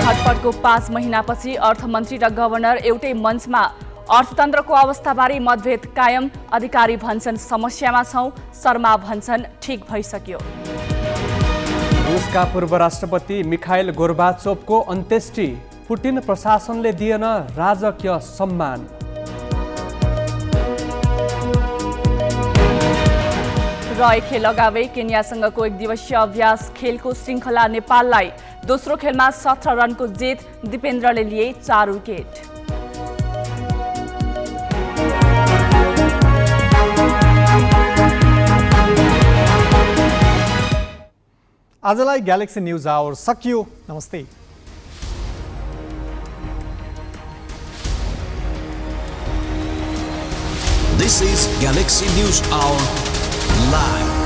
छटपटको 5 महिनापछि अर्थमन्त्री र गभर्नर एउटै मञ्चमा, अर्थतन्त्रको अवस्थाबारे मतभेद कायम, अधिकारी भन्छन् समस्यामा छौं, शर्मा भन्छन् ठिक भइसक्यो। रुसका पूर्व राष्ट्रपति मिखाइल गोर्बाचोभको अन्त्येष्टि, पुटिन प्रशासनले दिएन राजकीय सम्मान। र एक खेल अगावै केन्यासँगको एक दिवसीय अभ्यास खेलको श्रृङ्खला नेपाललाई, दोस्रो खेलमा 17 रनको जित, दिपेन्द्रले लिए 4 विकेट। आजलाई ग्यालेक्सी न्युज आवर सकियो। नमस्ते। This is Galaxy News Hour Live.